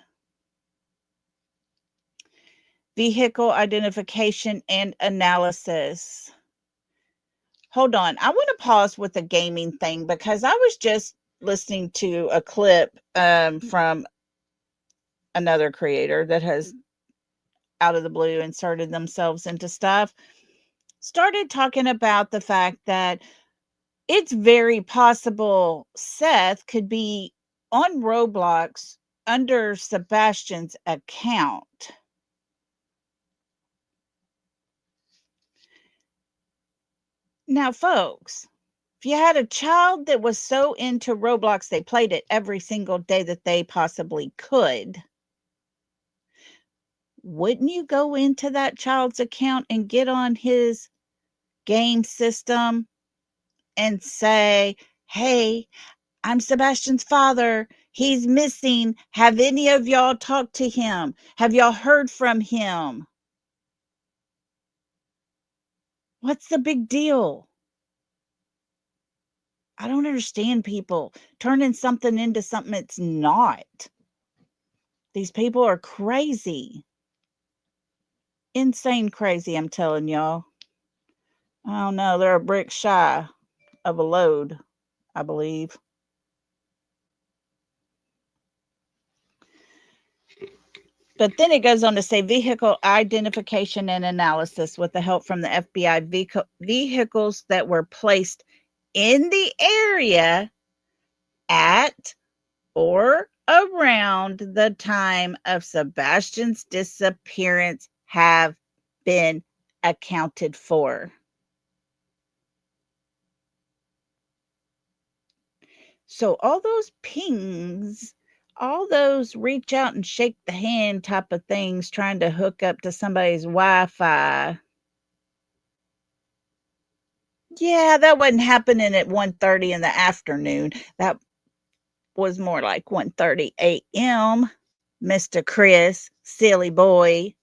Speaker 3: Vehicle identification and analysis. Hold on. I want to pause with the gaming thing because I was just listening to a clip from another creator that has out of the blue inserted themselves into stuff. Started talking about the fact that it's very possible Seth could be on Roblox under Sebastian's account. Now, folks, If you had a child that was so into Roblox, they played it every single day that they possibly could, wouldn't you go into that child's account and get on his game system and say, hey, I'm Sebastian's father. He's missing. Have any of y'all talked to him? Have y'all heard from him? What's the big deal? I don't understand people turning something into something it's not. These people are crazy. Insane crazy, I'm telling y'all. I don't know. They're a brick shy of a load, I believe. But then it goes on to say vehicle identification and analysis with the help from the FBI. Vehicles that were placed in the area at or around the time of Sebastian's disappearance have been accounted for. So all those pings, all those reach out and shake the hand type of things trying to hook up to somebody's Wi-Fi. Yeah, that wasn't happening at 1:30 in the afternoon. That was more like 1:30 a.m. Mr. Chris, silly boy.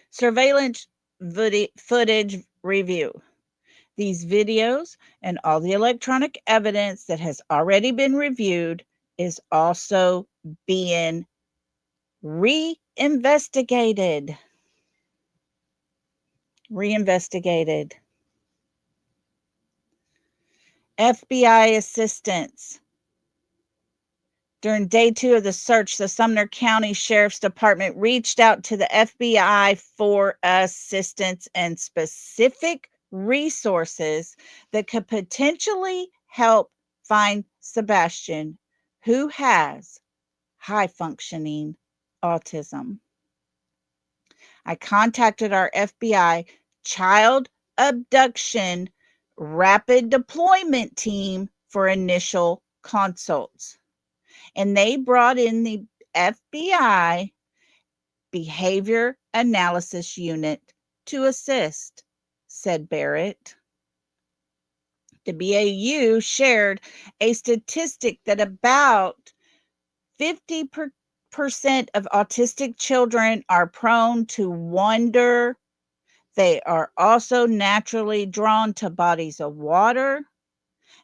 Speaker 3: Surveillance footage review. These videos and all the electronic evidence that has already been reviewed is also being reinvestigated. Reinvestigated. FBI assistance. During day 2 of the search, the Sumner County Sheriff's Department reached out to the FBI for assistance and specific resources that could potentially help find Sebastian, who has high functioning autism. I contacted our FBI child abduction rapid deployment team for initial consults. And they brought in the FBI Behavior Analysis Unit to assist, said Barrett. The BAU shared a statistic that about 50% of autistic children are prone to wonder. They are also naturally drawn to bodies of water,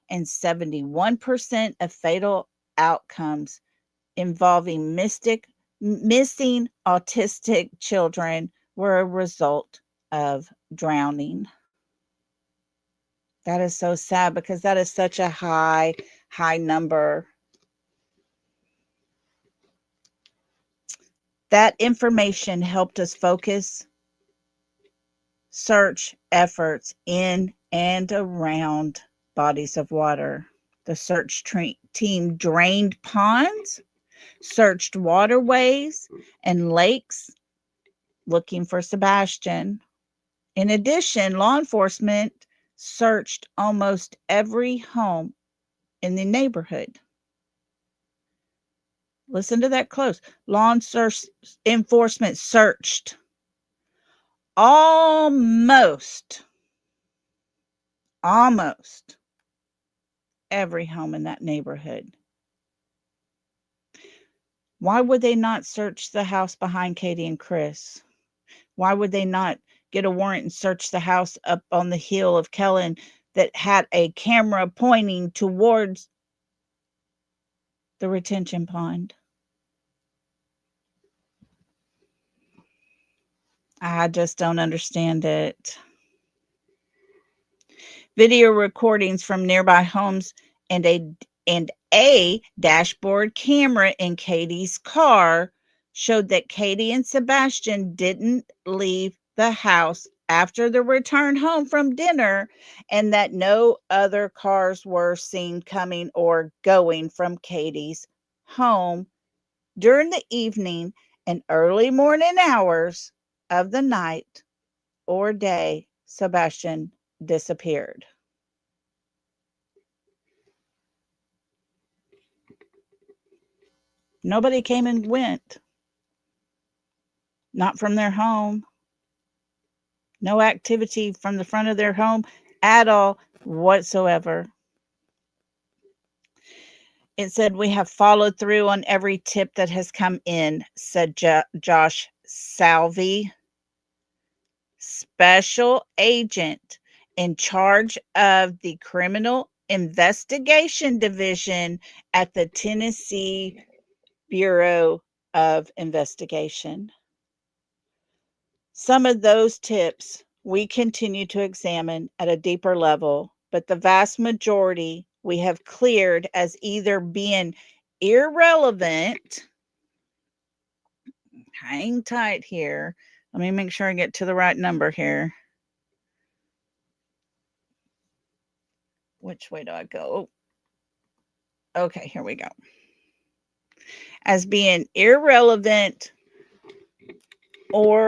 Speaker 3: and 71% of fatal outcomes involving missing autistic children were a result of drowning. That is so sad because that is such a high number. That information helped us focus search efforts in and around bodies of water. The search team drained ponds, searched waterways and lakes looking for Sebastian. In addition, law enforcement searched almost every home in the neighborhood. Listen to that close. Law enforcement searched almost every home in that neighborhood. Why would they not search the house behind Katie and Chris? Why would they not get a warrant and search the house up on the hill of Kellen that had a camera pointing towards the retention pond? I just don't understand it. Video recordings from nearby homes and a dashboard camera in Katie's car showed that Katie and Sebastian didn't leave the house after the return home from dinner, and that no other cars were seen coming or going from Katie's home during the evening and early morning hours of the night or day Sebastian disappeared. Nobody came and went, not from their home, no activity from the front of their home at all whatsoever. It said, "We have followed through on every tip that has come in," said Josh Salvey, special agent in charge of the Criminal Investigation Division at the Tennessee Bureau of Investigation. Some of those tips we continue to examine at a deeper level, but the vast majority we have cleared as either being irrelevant. Hang tight here. Let me make sure I get to the right number here. Which way do I go? Okay, here we go. As being irrelevant or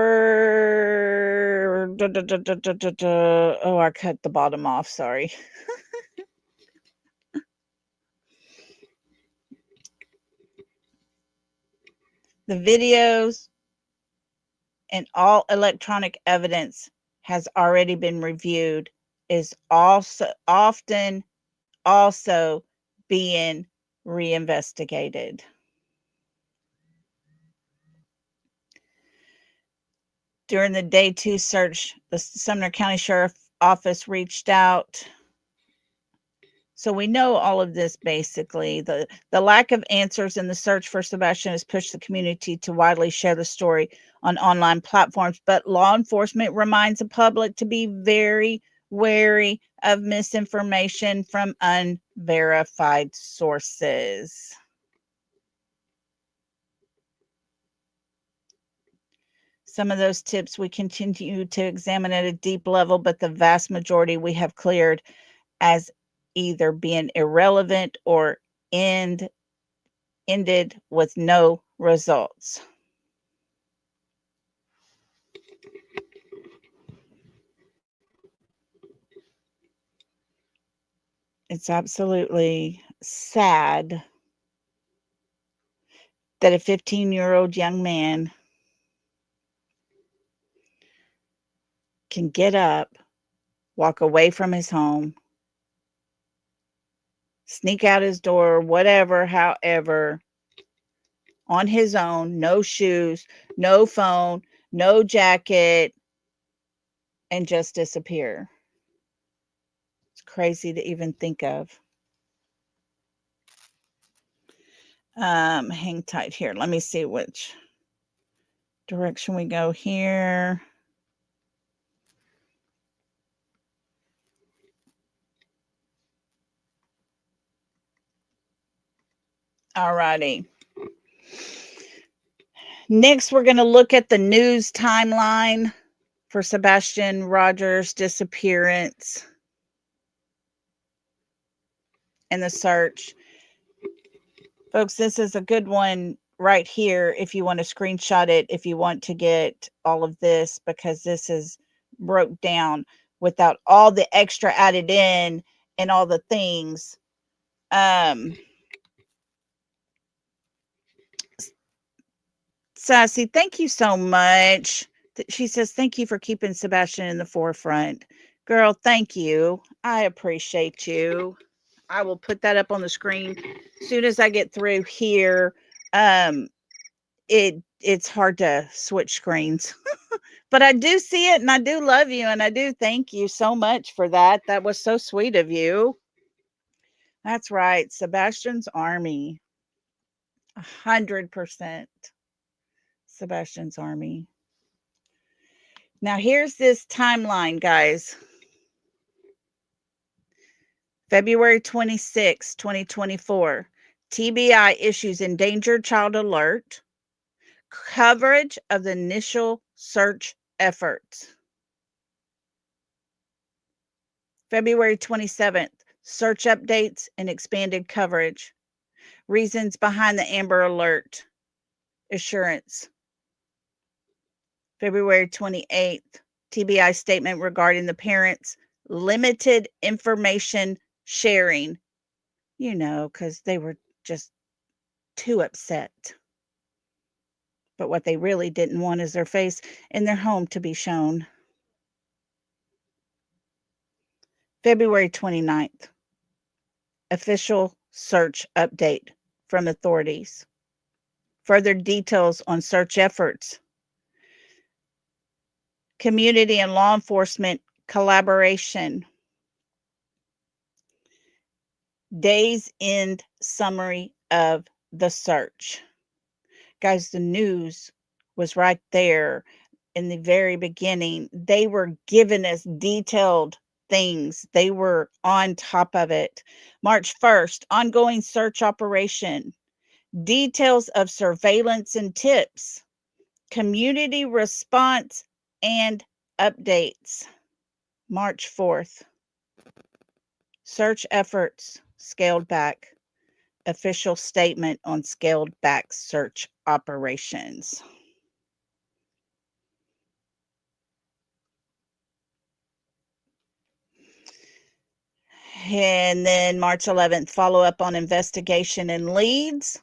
Speaker 3: oh, I cut the bottom off, sorry. The videos and all electronic evidence has already been reviewed, is also often also being reinvestigated. During the day 2 search, the Sumner County Sheriff Office reached out. So we know all of this basically. The lack of answers in the search for Sebastian has pushed the community to widely share the story on online platforms, but law enforcement reminds the public to be very wary of misinformation from unverified sources. Some of those tips we continue to examine at a deep level, but the vast majority we have cleared as either being irrelevant or ended with no results. It's absolutely sad that a 15-year-old young man can get up, walk away from his home, sneak out his door, whatever, however, on his own, no shoes, no phone, no jacket, and just disappear. It's crazy to even think of. Hang tight here. Let me see which direction we go here. All righty. Next, we're going to look at the news timeline for Sebastian Rogers' disappearance and the search. Folks, this is a good one right here if you want to screenshot it, if you want to get all of this, because this is broke down without all the extra added in and all the things. Sassy, thank you so much. She says, thank you for keeping Sebastian in the forefront. Girl, thank you. I appreciate you. I will put that up on the screen as soon as I get through here. It's hard to switch screens. But I do see it and I do love you and I do thank you so much for that. That was so sweet of you. That's right. Sebastian's Army. 100%. Sebastian's Army. Now here's this timeline, guys. February 26, 2024. TBI issues endangered child alert. Coverage of the initial search efforts. February 27th. Search updates and expanded coverage. Reasons behind the Amber Alert. Assurance. February 28th. TBI statement regarding the parents' limited information sharing, because they were just too upset. But what they really didn't want is their face in their home to be shown. February 29th, official search update from authorities. Further details on search efforts. Community and law enforcement collaboration. Day's end summary of the search. Guys, the news was right there in the very beginning. They were giving us detailed things. They were on top of it. March 1st, ongoing search operation. Details of surveillance and tips. Community response and updates. March 4th. Search efforts scaled back. Official statement on scaled back search operations. And then March 11th, follow up on investigation and leads.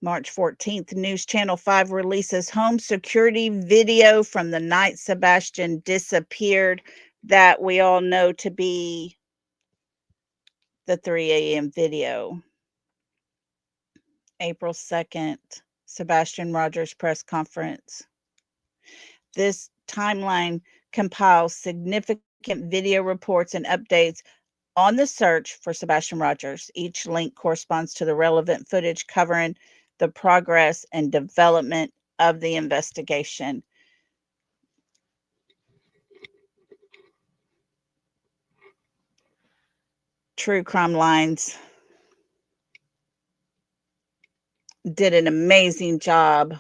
Speaker 3: March 14th, News Channel 5 releases home security video from the night Sebastian disappeared, that we all know to be the 3 a.m. video. April 2nd, Sebastian Rogers press conference. This timeline compiles significant video reports and updates on the search for Sebastian Rogers. Each link corresponds to the relevant footage covering the progress and development of the investigation. True Crime Lines did an amazing job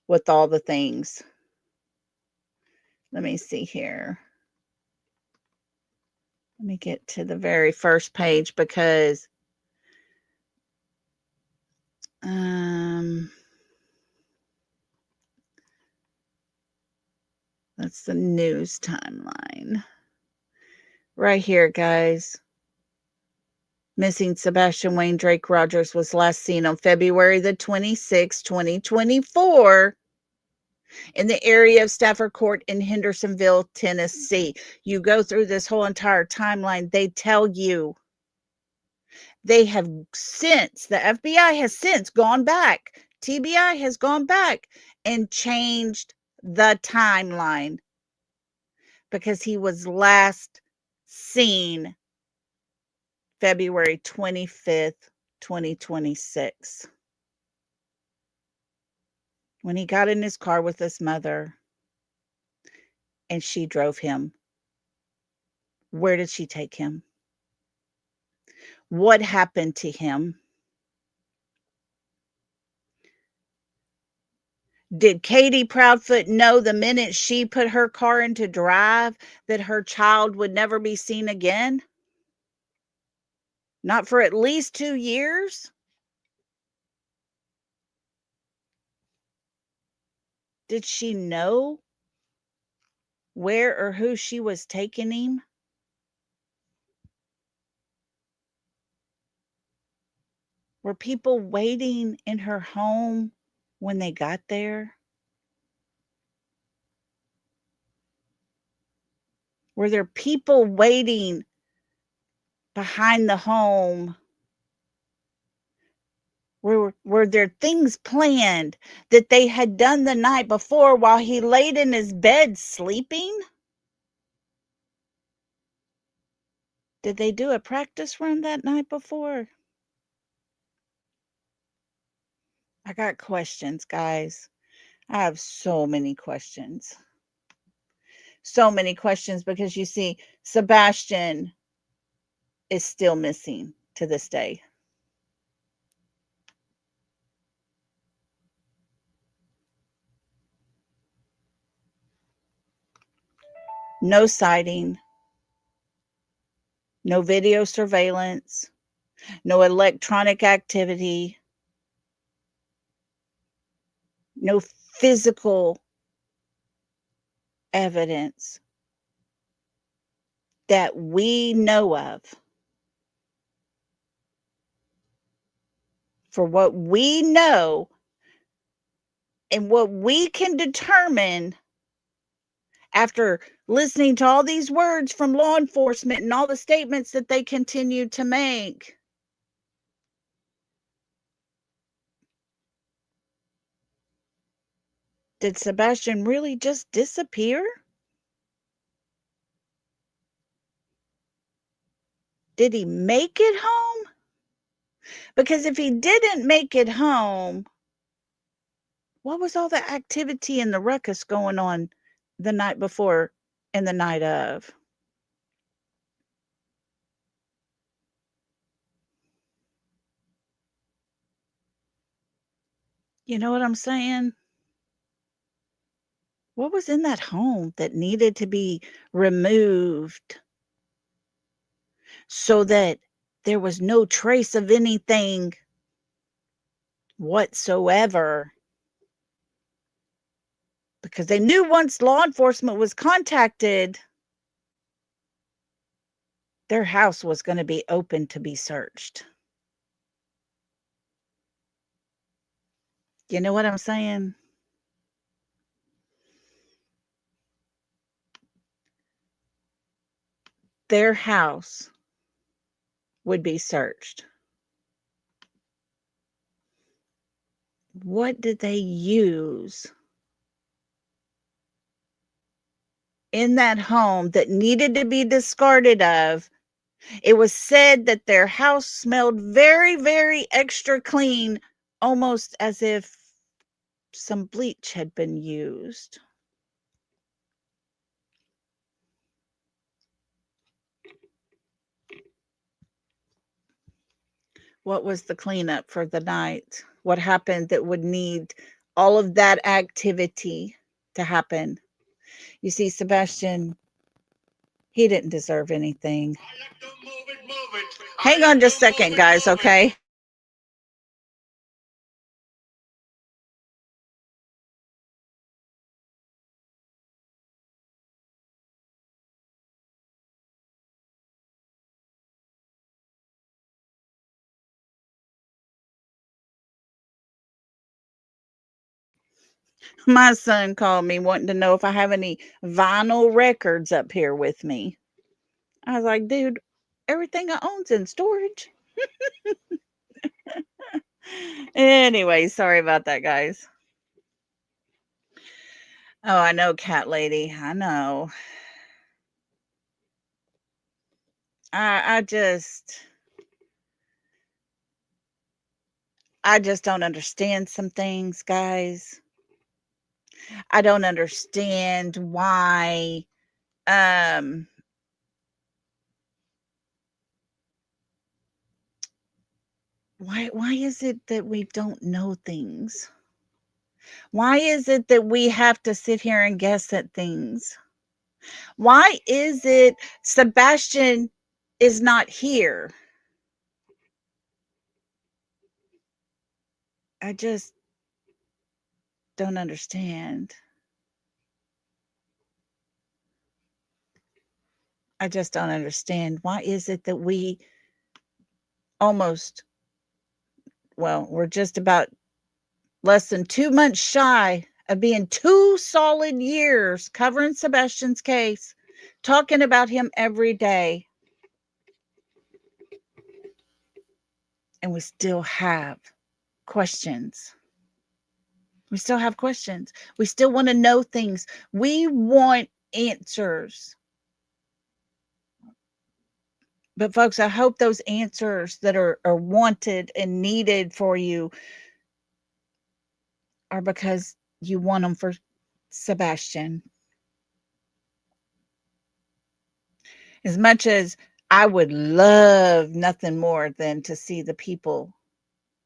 Speaker 3: with all the things. Let me see here. Let me get to the very first page because that's the news timeline. Right here, guys. Missing Sebastian Wayne Drake Rogers was last seen on February the 26th, 2024 in the area of Stafford Court in Hendersonville, Tennessee. You go through this whole entire timeline, they tell you. They have since, the FBI has since gone back, TBI has gone back and changed the timeline because he was last seen February 25th, 2026. When he got in his car with his mother and she drove him. Where did she take him? What happened to him? Did Katie Proudfoot know the minute she put her car into drive that her child would never be seen again? Not for at least 2 years? Did she know where or who she was taking him? Were people waiting in her home when they got there? Were there people waiting behind the home? Were there things planned that they had done the night before while he laid in his bed sleeping? Did they do a practice run that night before? I got questions, guys. I have so many questions. So many questions because you see, Sebastian is still missing to this day. No sighting, no video surveillance, no electronic activity, no physical evidence that we know of, for what we know and what we can determine after listening to all these words from law enforcement and all the statements that they continue to make. Did Sebastian really just disappear? Did he make it home? Because if he didn't make it home, what was all the activity and the ruckus going on the night before and the night of? You know what I'm saying? What was in that home that needed to be removed so that there was no trace of anything whatsoever? Because they knew once law enforcement was contacted, their house was going to be open to be searched. You know what I'm saying? Their house would be searched. What did they use in that home that needed to be discarded of? It was said that their house smelled very, very extra clean, almost as if some bleach had been used. What was the cleanup for the night? What happened that would need all of that activity to happen? You see, Sebastian, he didn't deserve anything. Hang on just a second, guys, okay? My son called me wanting to know if I have any vinyl records up here with me. I was like, dude, everything I own's in storage. Anyway, sorry about that, guys. Oh, I know, cat lady. I know. I just don't understand some things, guys. I don't understand um why is it that we don't know things? Why is it that we have to sit here and guess at things? Why is it Sebastian is not here? I just don't understand. I just don't understand. Why is it that we almost, well, we're just about less than 2 months shy of being 2 solid years covering Sebastian's case, talking about him every day, and we still have questions. We still have questions. We still want to know things. We want answers. But folks, I hope those answers that are wanted and needed for you are because you want them for Sebastian. As much as I would love nothing more than to see the people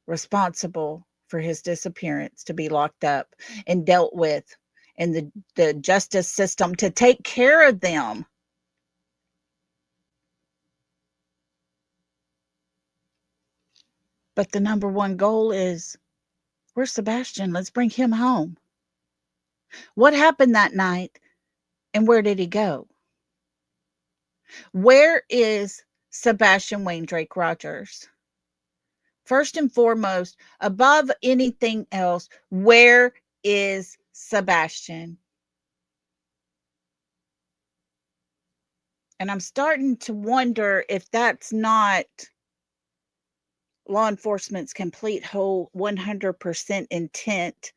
Speaker 3: responsible for his disappearance to be locked up and dealt with, and the justice system to take care of them. But the number one goal is, where's Sebastian? Let's bring him home. What happened that night and where did he go? Where is Sebastian Wayne Drake Rogers? First and foremost, above anything else, where is Sebastian? And I'm starting to wonder if that's not law enforcement's complete whole 100% intent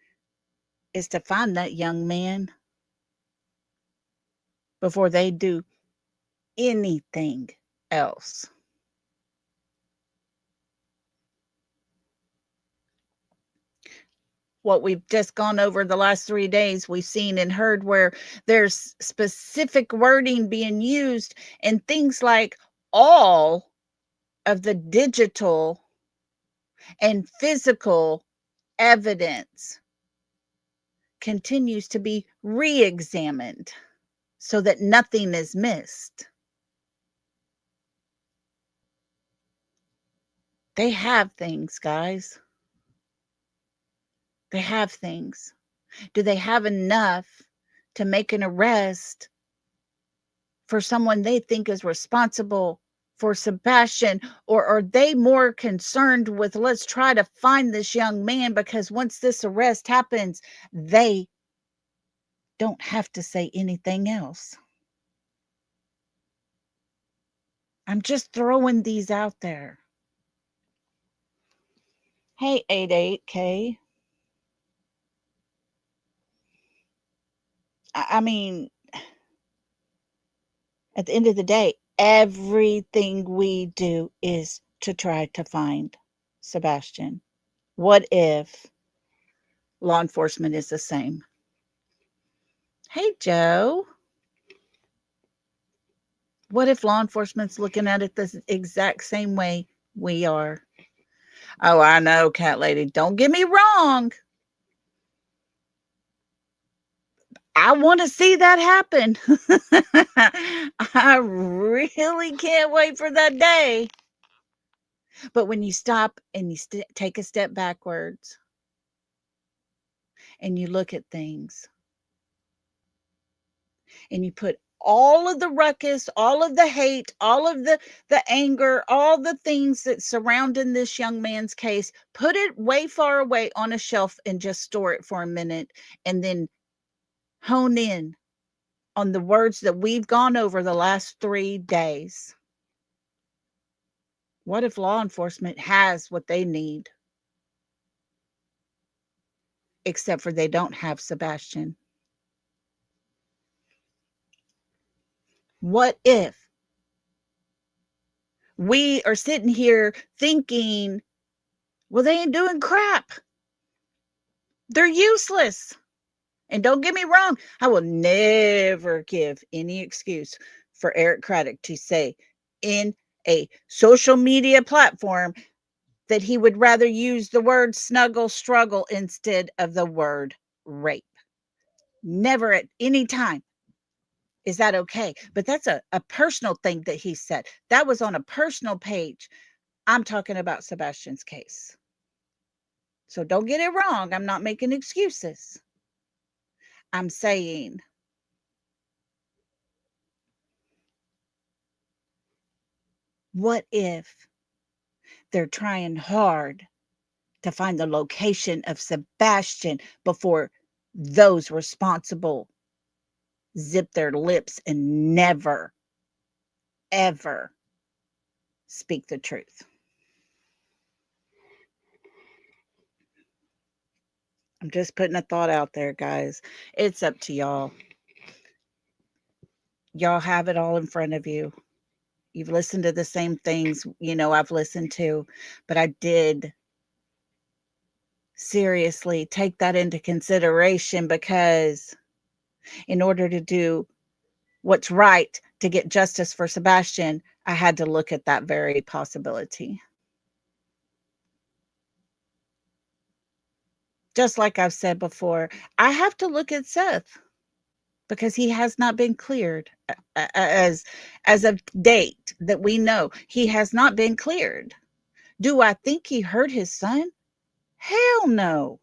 Speaker 3: is to find that young man before they do anything else. What we've just gone over the last 3 days, we've seen and heard where there's specific wording being used and things like all of the digital and physical evidence continues to be re-examined so that nothing is missed. They have things, guys. They have things. Do they have enough to make an arrest for someone they think is responsible for Sebastian? Or are they more concerned with let's try to find this young man because once this arrest happens, they don't have to say anything else? I'm just throwing these out there. Hey, 88K. I mean, at the end of the day, everything we do is to try to find Sebastian. What if law enforcement is the same? Hey, Joe. What if law enforcement's looking at it the exact same way we are? Oh, I know, cat lady. Don't get me wrong. I want to see that happen. I really can't wait for that day. But when you stop and you take a step backwards and you look at things and you put all of the ruckus, all of the hate, all of the anger, all the things that surrounding this young man's case, put it way far away on a shelf and just store it for a minute, and then hone in on the words that we've gone over the last 3 days. What if law enforcement has what they need, except for they don't have Sebastian? What if we are sitting here thinking, well, they ain't doing crap. They're useless. And don't get me wrong, I will never give any excuse for Eric Craddock to say in a social media platform that he would rather use the word snuggle struggle instead of the word rape. Never at any time is that okay. But that's a personal thing that he said. That was on a personal page. I'm talking about Sebastian's case. So don't get it wrong. I'm not making excuses. I'm saying, what if they're trying hard to find the location of Sebastian before those responsible zip their lips and never, ever speak the truth? I'm just putting a thought out there, guys. It's up to y'all. Y'all have it all in front of you. You've listened to the same things, I've listened to, but I did seriously take that into consideration because in order to do what's right to get justice for Sebastian, I had to look at that very possibility. Just like I've said before, I have to look at Seth because he has not been cleared as of date that we know. He has not been cleared. Do I think he hurt his son? Hell no.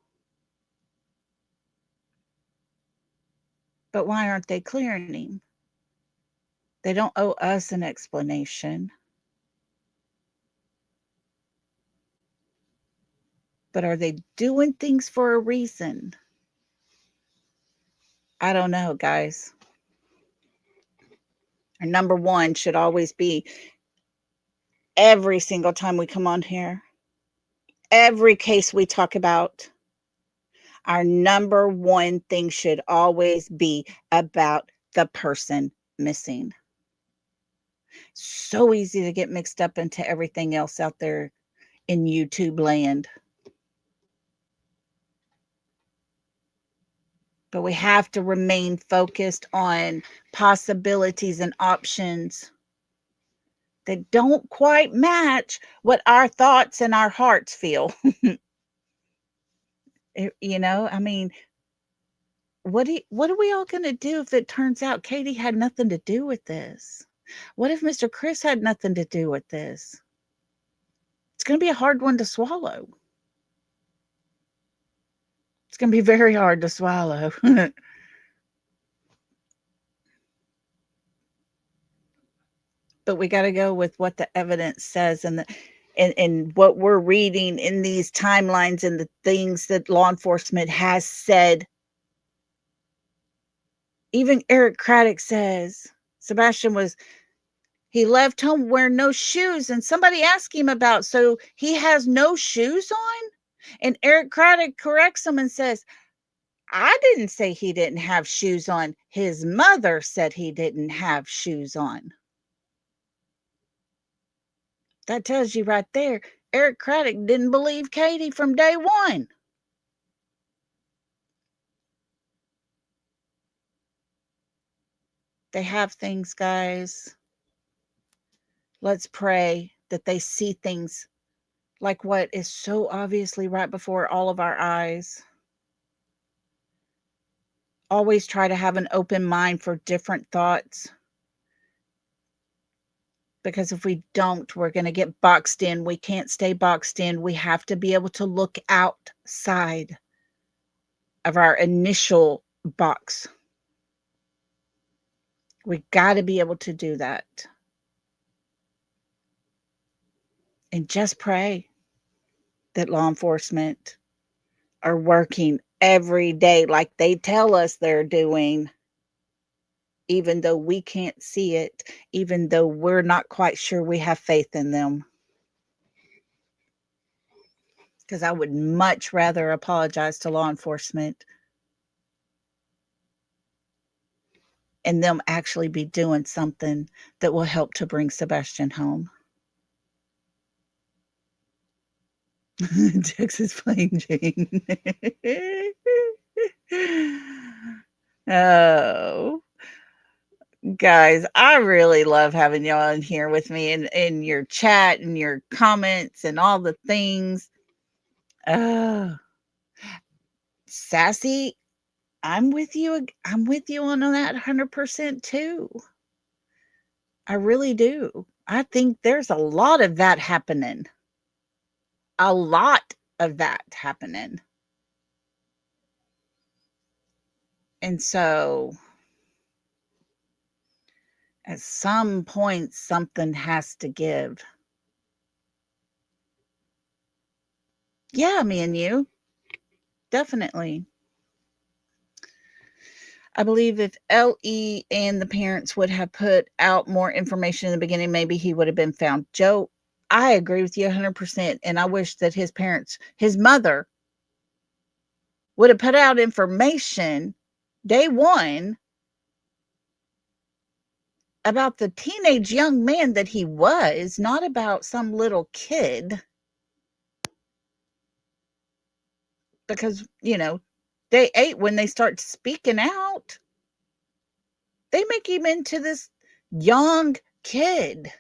Speaker 3: But why aren't they clearing him? They don't owe us an explanation. But are they doing things for a reason? I don't know, guys. Our number one should always be every single time we come on here, every case we talk about, our number one thing should always be about the person missing. So easy to get mixed up into everything else out there in YouTube land. But we have to remain focused on possibilities and options that don't quite match what our thoughts and our hearts feel. I mean, what are we all going to do if it turns out Katie had nothing to do with this? What if Mr. Chris had nothing to do with this? It's going to be a hard one to swallow. It's going to be very hard to swallow. But we got to go with what the evidence says and what we're reading in these timelines and the things that law enforcement has said. Even Eric Craddock says he left home wearing no shoes, and somebody asked him about, so he has no shoes on? And Eric Craddock corrects him and says, I didn't say he didn't have shoes on. His mother said he didn't have shoes on. That tells you right there, Eric Craddock didn't believe Katie from day one. They have things, guys. Let's pray that they see things like what is so obviously right before all of our eyes. Always try to have an open mind for different thoughts. Because if we don't, we're going to get boxed in. We can't stay boxed in. We have to be able to look outside of our initial box. We got to be able to do that. And just pray that law enforcement are working every day like they tell us they're doing, even though we can't see it, even though we're not quite sure we have faith in them. Because I would much rather apologize to law enforcement and them actually be doing something that will help to bring Sebastian home. Texas Plain Jane. Oh, guys, I really love having y'all in here with me in your chat and your comments and all the things. Oh, Sassy, I'm with you. I'm with you on that 100% too. I really do. I think there's a lot of that happening. A lot of that happening. And so at some point, something has to give. Yeah, me and you. Definitely. I believe if L.E. and the parents would have put out more information in the beginning, maybe he would have been found. Joe, I agree with you 100%. And I wish that his mother, would have put out information day one about the teenage young man that he was, not about some little kid. Because, day 8, when they start speaking out, they make him into this young kid.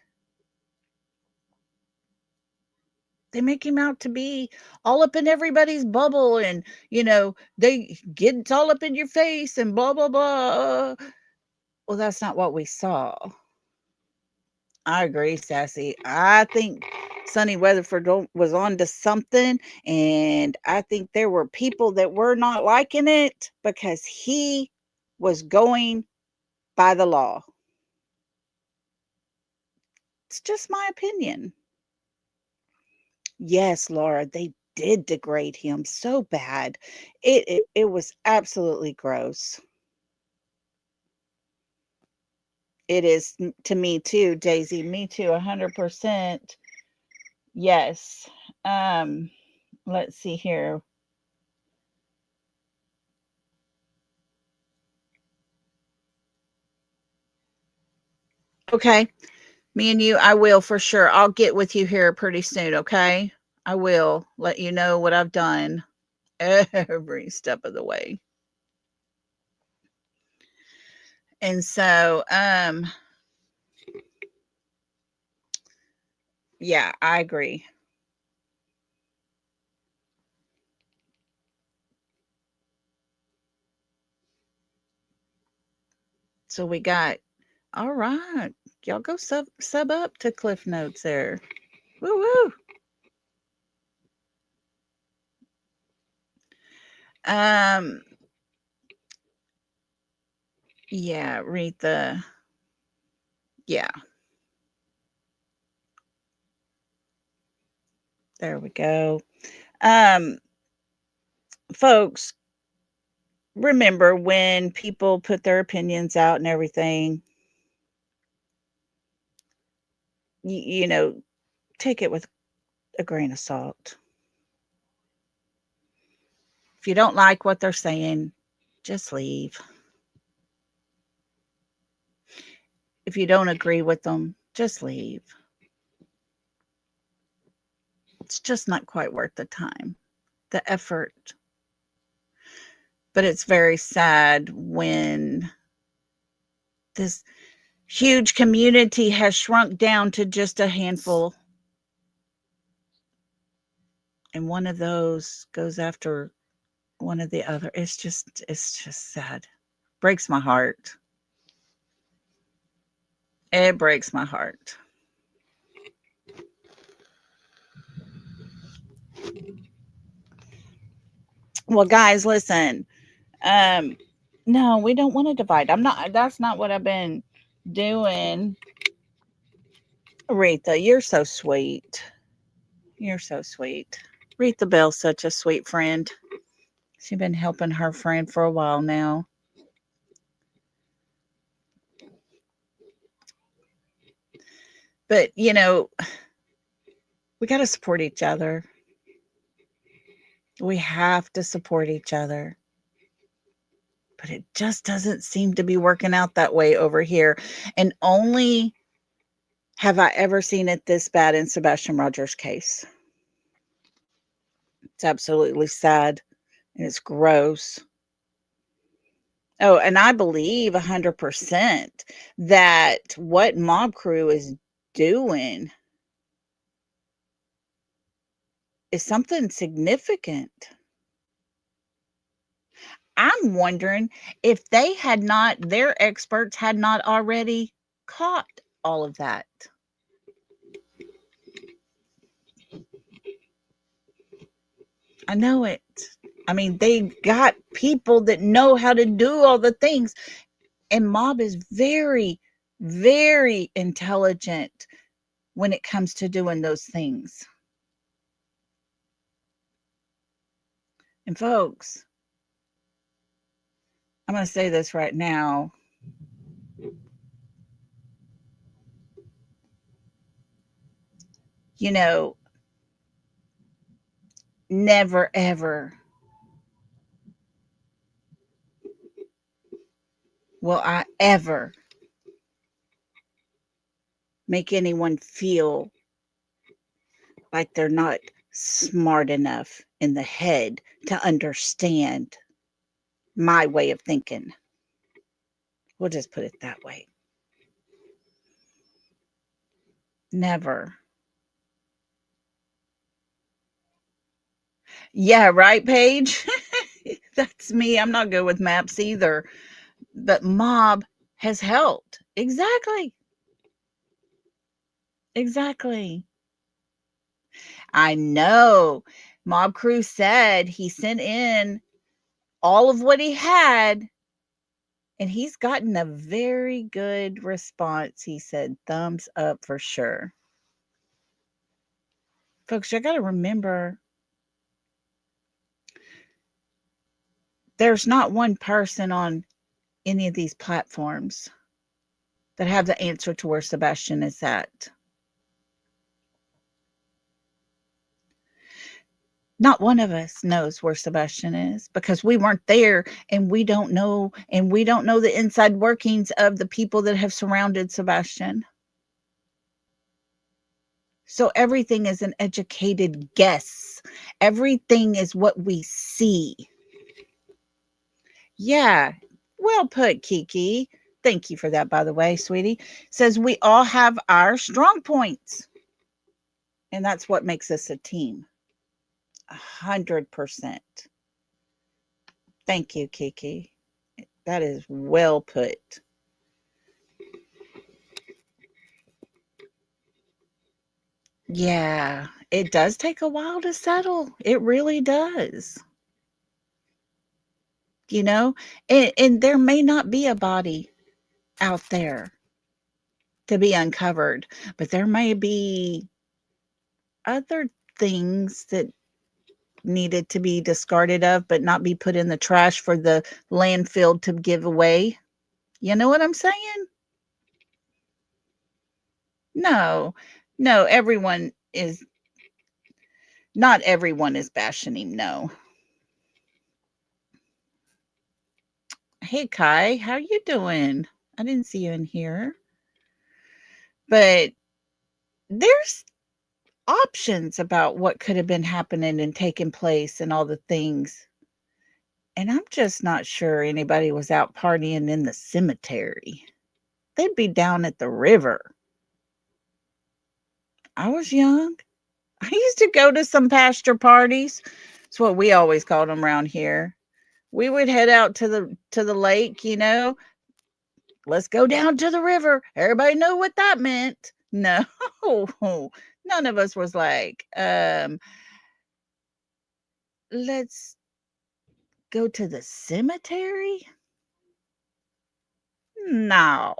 Speaker 3: They make him out to be all up in everybody's bubble and, they get all up in your face and blah, blah, blah. Well, that's not what we saw. I agree, Sassy. I think Sonny Weatherford was on to something, and I think there were people that were not liking it because he was going by the law. It's just my opinion. Yes, Laura, they did degrade him so bad. It was absolutely gross. It is to me too, Daisy. Me too, 100%. Yes. Um, let's see here. Okay. Me and you, I will for sure. I'll get with you here pretty soon, okay? I will let you know what I've done every step of the way. And so, yeah, I agree. So we got all right. Y'all go sub up to Cliff Notes there. Woo woo. Um, yeah, read the yeah, there we go. Um, folks, remember when people put their opinions out and everything, you know, take it with a grain of salt. If you don't like what they're saying, just leave. If you don't agree with them, just leave. It's just not quite worth the time, the effort. But it's very sad when this huge community has shrunk down to just a handful, and one of those goes after one of the other. It's just sad. Breaks my heart. It breaks my heart. Well, guys, listen. Um, no, we don't want to divide. I'm not. That's not what I've been doing. Aretha, you're so sweet. You're so sweet. Aretha Bell's such a sweet friend. She's been helping her friend for a while now. But we got to support each other. We have to support each other. But it just doesn't seem to be working out that way over here. And only have I ever seen it this bad in Sebastian Rogers' case. It's absolutely sad and it's gross. Oh, and I believe 100% that what Mob Crew is doing is something significant. I'm wondering if their experts had not already caught all of that. I know it. I mean, they got people that know how to do all the things. And Mob is very, very intelligent when it comes to doing those things. And folks, I'm going to say this right now. You know, never, ever will I ever make anyone feel like they're not smart enough in the head to understand my way of thinking. We'll just put it that way. Never. Yeah, right, Paige? That's me. I'm not good with maps either. But Mob has helped. Exactly. Exactly. I know. Mob Crew said he sent in all of what he had And he's gotten a very good response. He said, thumbs up for sure. Folks, you got to remember there's not one person on any of these platforms that have the answer to where Sebastian is at. Not one of us knows where Sebastian is because we weren't there and we don't know the inside workings of the people that have surrounded Sebastian. So everything is an educated guess. Everything is what we see. Yeah, well put, Kiki. Thank you for that, by the way, sweetie. Says we all have our strong points. And that's what makes us a team. 100%. Thank you, Kiki. That is well put. Yeah, it does take a while to settle. It really does. You know, and there may not be a body out there to be uncovered, but there may be other things that needed to be discarded of, but not be put in the trash for the landfill to give away. You know what I'm saying? No, no, not everyone is bashing him. No. Hey, Kai, how you doing? I didn't see you in here. But there's options about what could have been happening and taking place and all the things. And I'm just not sure anybody was out partying in the cemetery. They'd be down at the river. I was young. I used to go to some pasture parties. That's what we always called them around here. We would head out to the lake, you know. Let's go down to the river. Everybody know what that meant. No. None of us was like, let's go to the cemetery? No.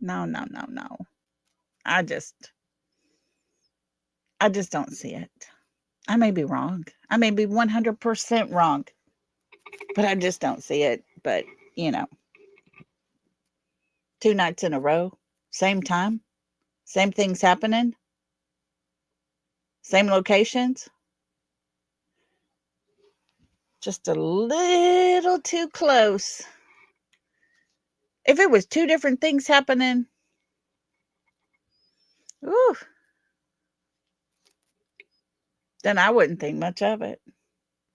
Speaker 3: No, no, no, no. I just don't see it. I may be wrong. I may be 100% wrong, but I just don't see it. But, you know, 2 nights in a row, same time, same things happening, same locations. Just a little too close. If it was 2 different things happening, ooh, then I wouldn't think much of it.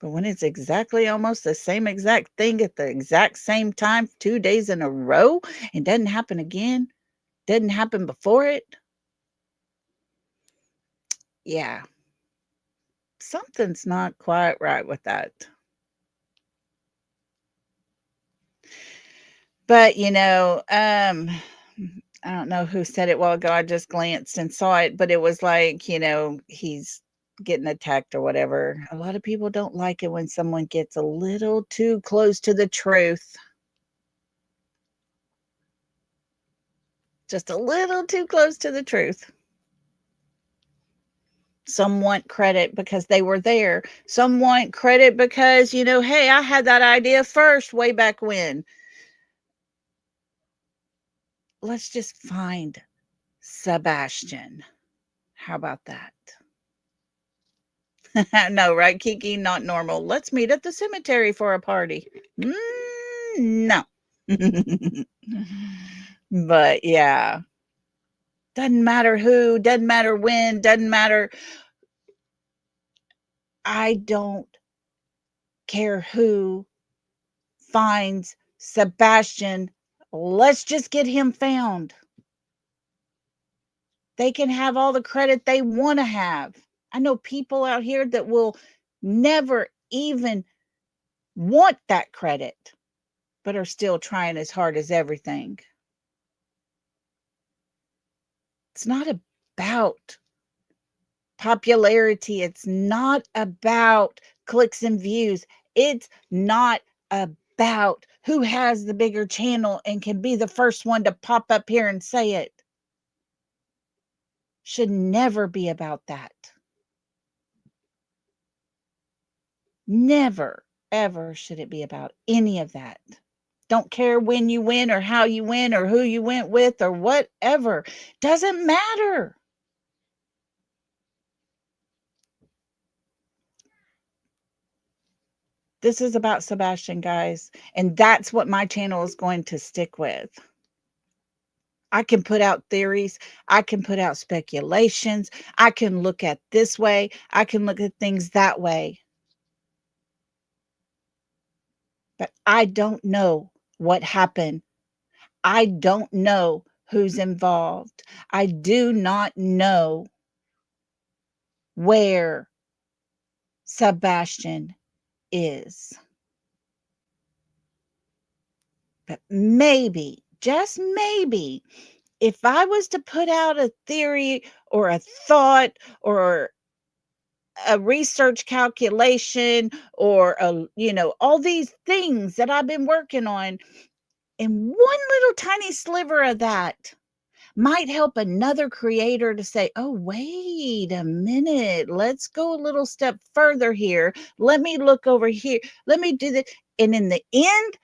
Speaker 3: But when it's exactly almost the same exact thing at the exact same time, 2 days in a row, and doesn't happen again, didn't happen before it, yeah, something's not quite right with that. But, you know, I don't know who said it a while ago. I just glanced and saw it, but it was like, you know, he's getting attacked or whatever. A lot of people don't like it when someone gets a little too close to the truth. Just a little too close to the truth. Some want credit because they were there. Some want credit because, you know, hey, I had that idea first way back when. Let's just find Sebastian. How about that? No, right, Kiki? Not normal. Let's meet at the cemetery for a party. No. But yeah, doesn't matter who, doesn't matter when, doesn't matter. I don't care who finds Sebastian. Let's just get him found. They can have all the credit they want to have. I know people out here that will never even want that credit, but are still trying as hard as everything. It's not about popularity. It's not about clicks and views. It's not about who has the bigger channel and can be the first one to pop up here and say it. Should never be about that. Never, ever should it be about any of that. Don't care when you win or how you win or who you went with or whatever. Doesn't matter. This is about Sebastian, guys. And that's what my channel is going to stick with. I can put out theories. I can put out speculations. I can look at this way. I can look at things that way. But I don't know what happened. I don't know who's involved. I do not know where Sebastian is. But maybe, just maybe, if I was to put out a theory or a thought or a research calculation or all these things that I've been working on, and one little tiny sliver of that might help another creator to say, oh, wait a minute, let's go a little step further here. Let me look over here. Let me do this. And in the end,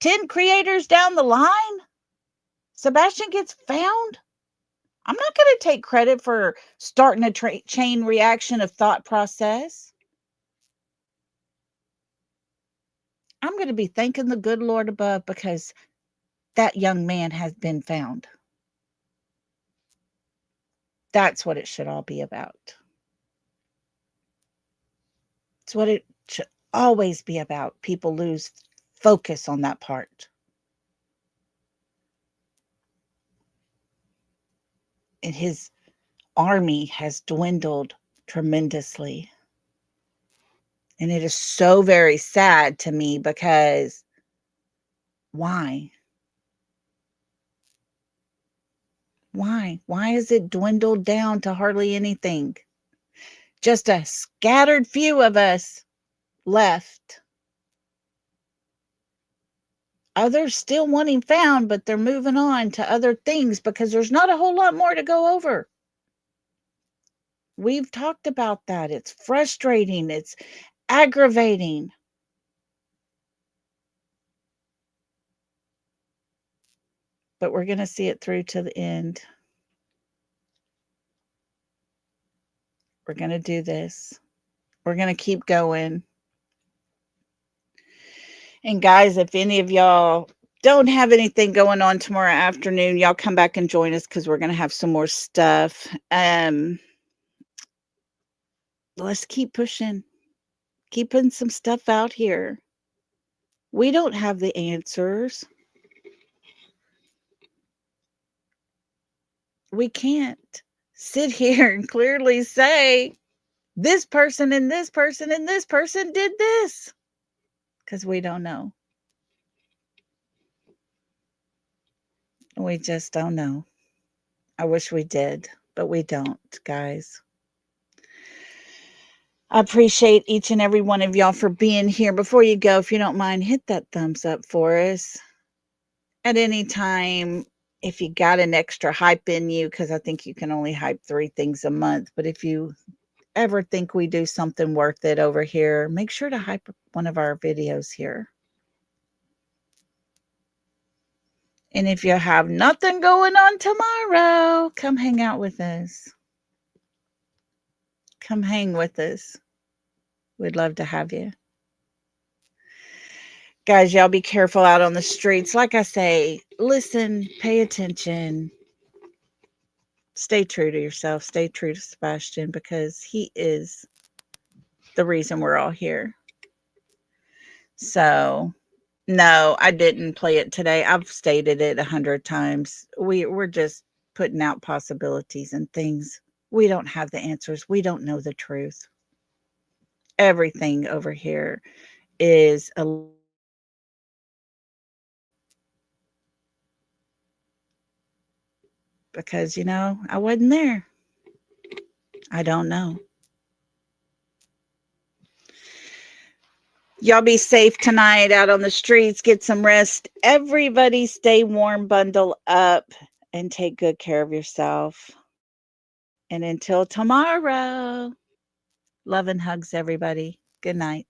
Speaker 3: 10 creators down the line, Sebastian gets found. I'm not going to take credit for starting a chain reaction of thought process. I'm going to be thanking the good Lord above because that young man has been found. That's what it should all be about. It's what it should always be about. People lose focus on that part. And his army has dwindled tremendously. And it is so very sad to me because why? Why? Why has it dwindled down to hardly anything? Just a scattered few of us left. Others still wanting found, but they're moving on to other things because there's not a whole lot more to go over. We've talked about that. It's frustrating. It's aggravating. But we're going to see it through to the end. We're going to do this. We're going to keep going. And guys, if any of y'all don't have anything going on tomorrow afternoon, y'all come back and join us because we're going to have some more stuff. Let's keep pushing. Keep putting some stuff out here. We don't have the answers. We can't sit here and clearly say this person and this person and this person did this because we don't know. We just don't know. I wish we did, but we don't, guys. I appreciate each and every one of y'all for being here. Before you go, if you don't mind, hit that thumbs up for us. At any time, if you got an extra hype in you, because I think you can only hype 3 things a month, but if you ever think we do something worth it over here, make sure to hype one of our videos here. And if you have nothing going on tomorrow, come hang out with us. Come hang with us. We'd love to have you. Guys, y'all be careful out on the streets. Like I say, listen, pay attention. Stay true to yourself. Stay true to Sebastian because he is the reason we're all here. So, no, I didn't play it today. I've stated it 100 times. We're just putting out possibilities and things. We don't have the answers. We don't know the truth. Everything over here is a because I wasn't there. I don't know. Y'all be safe tonight out on the streets. Get some rest. Everybody stay warm, bundle up, and take good care of yourself. And until tomorrow, love and hugs, everybody. Good night.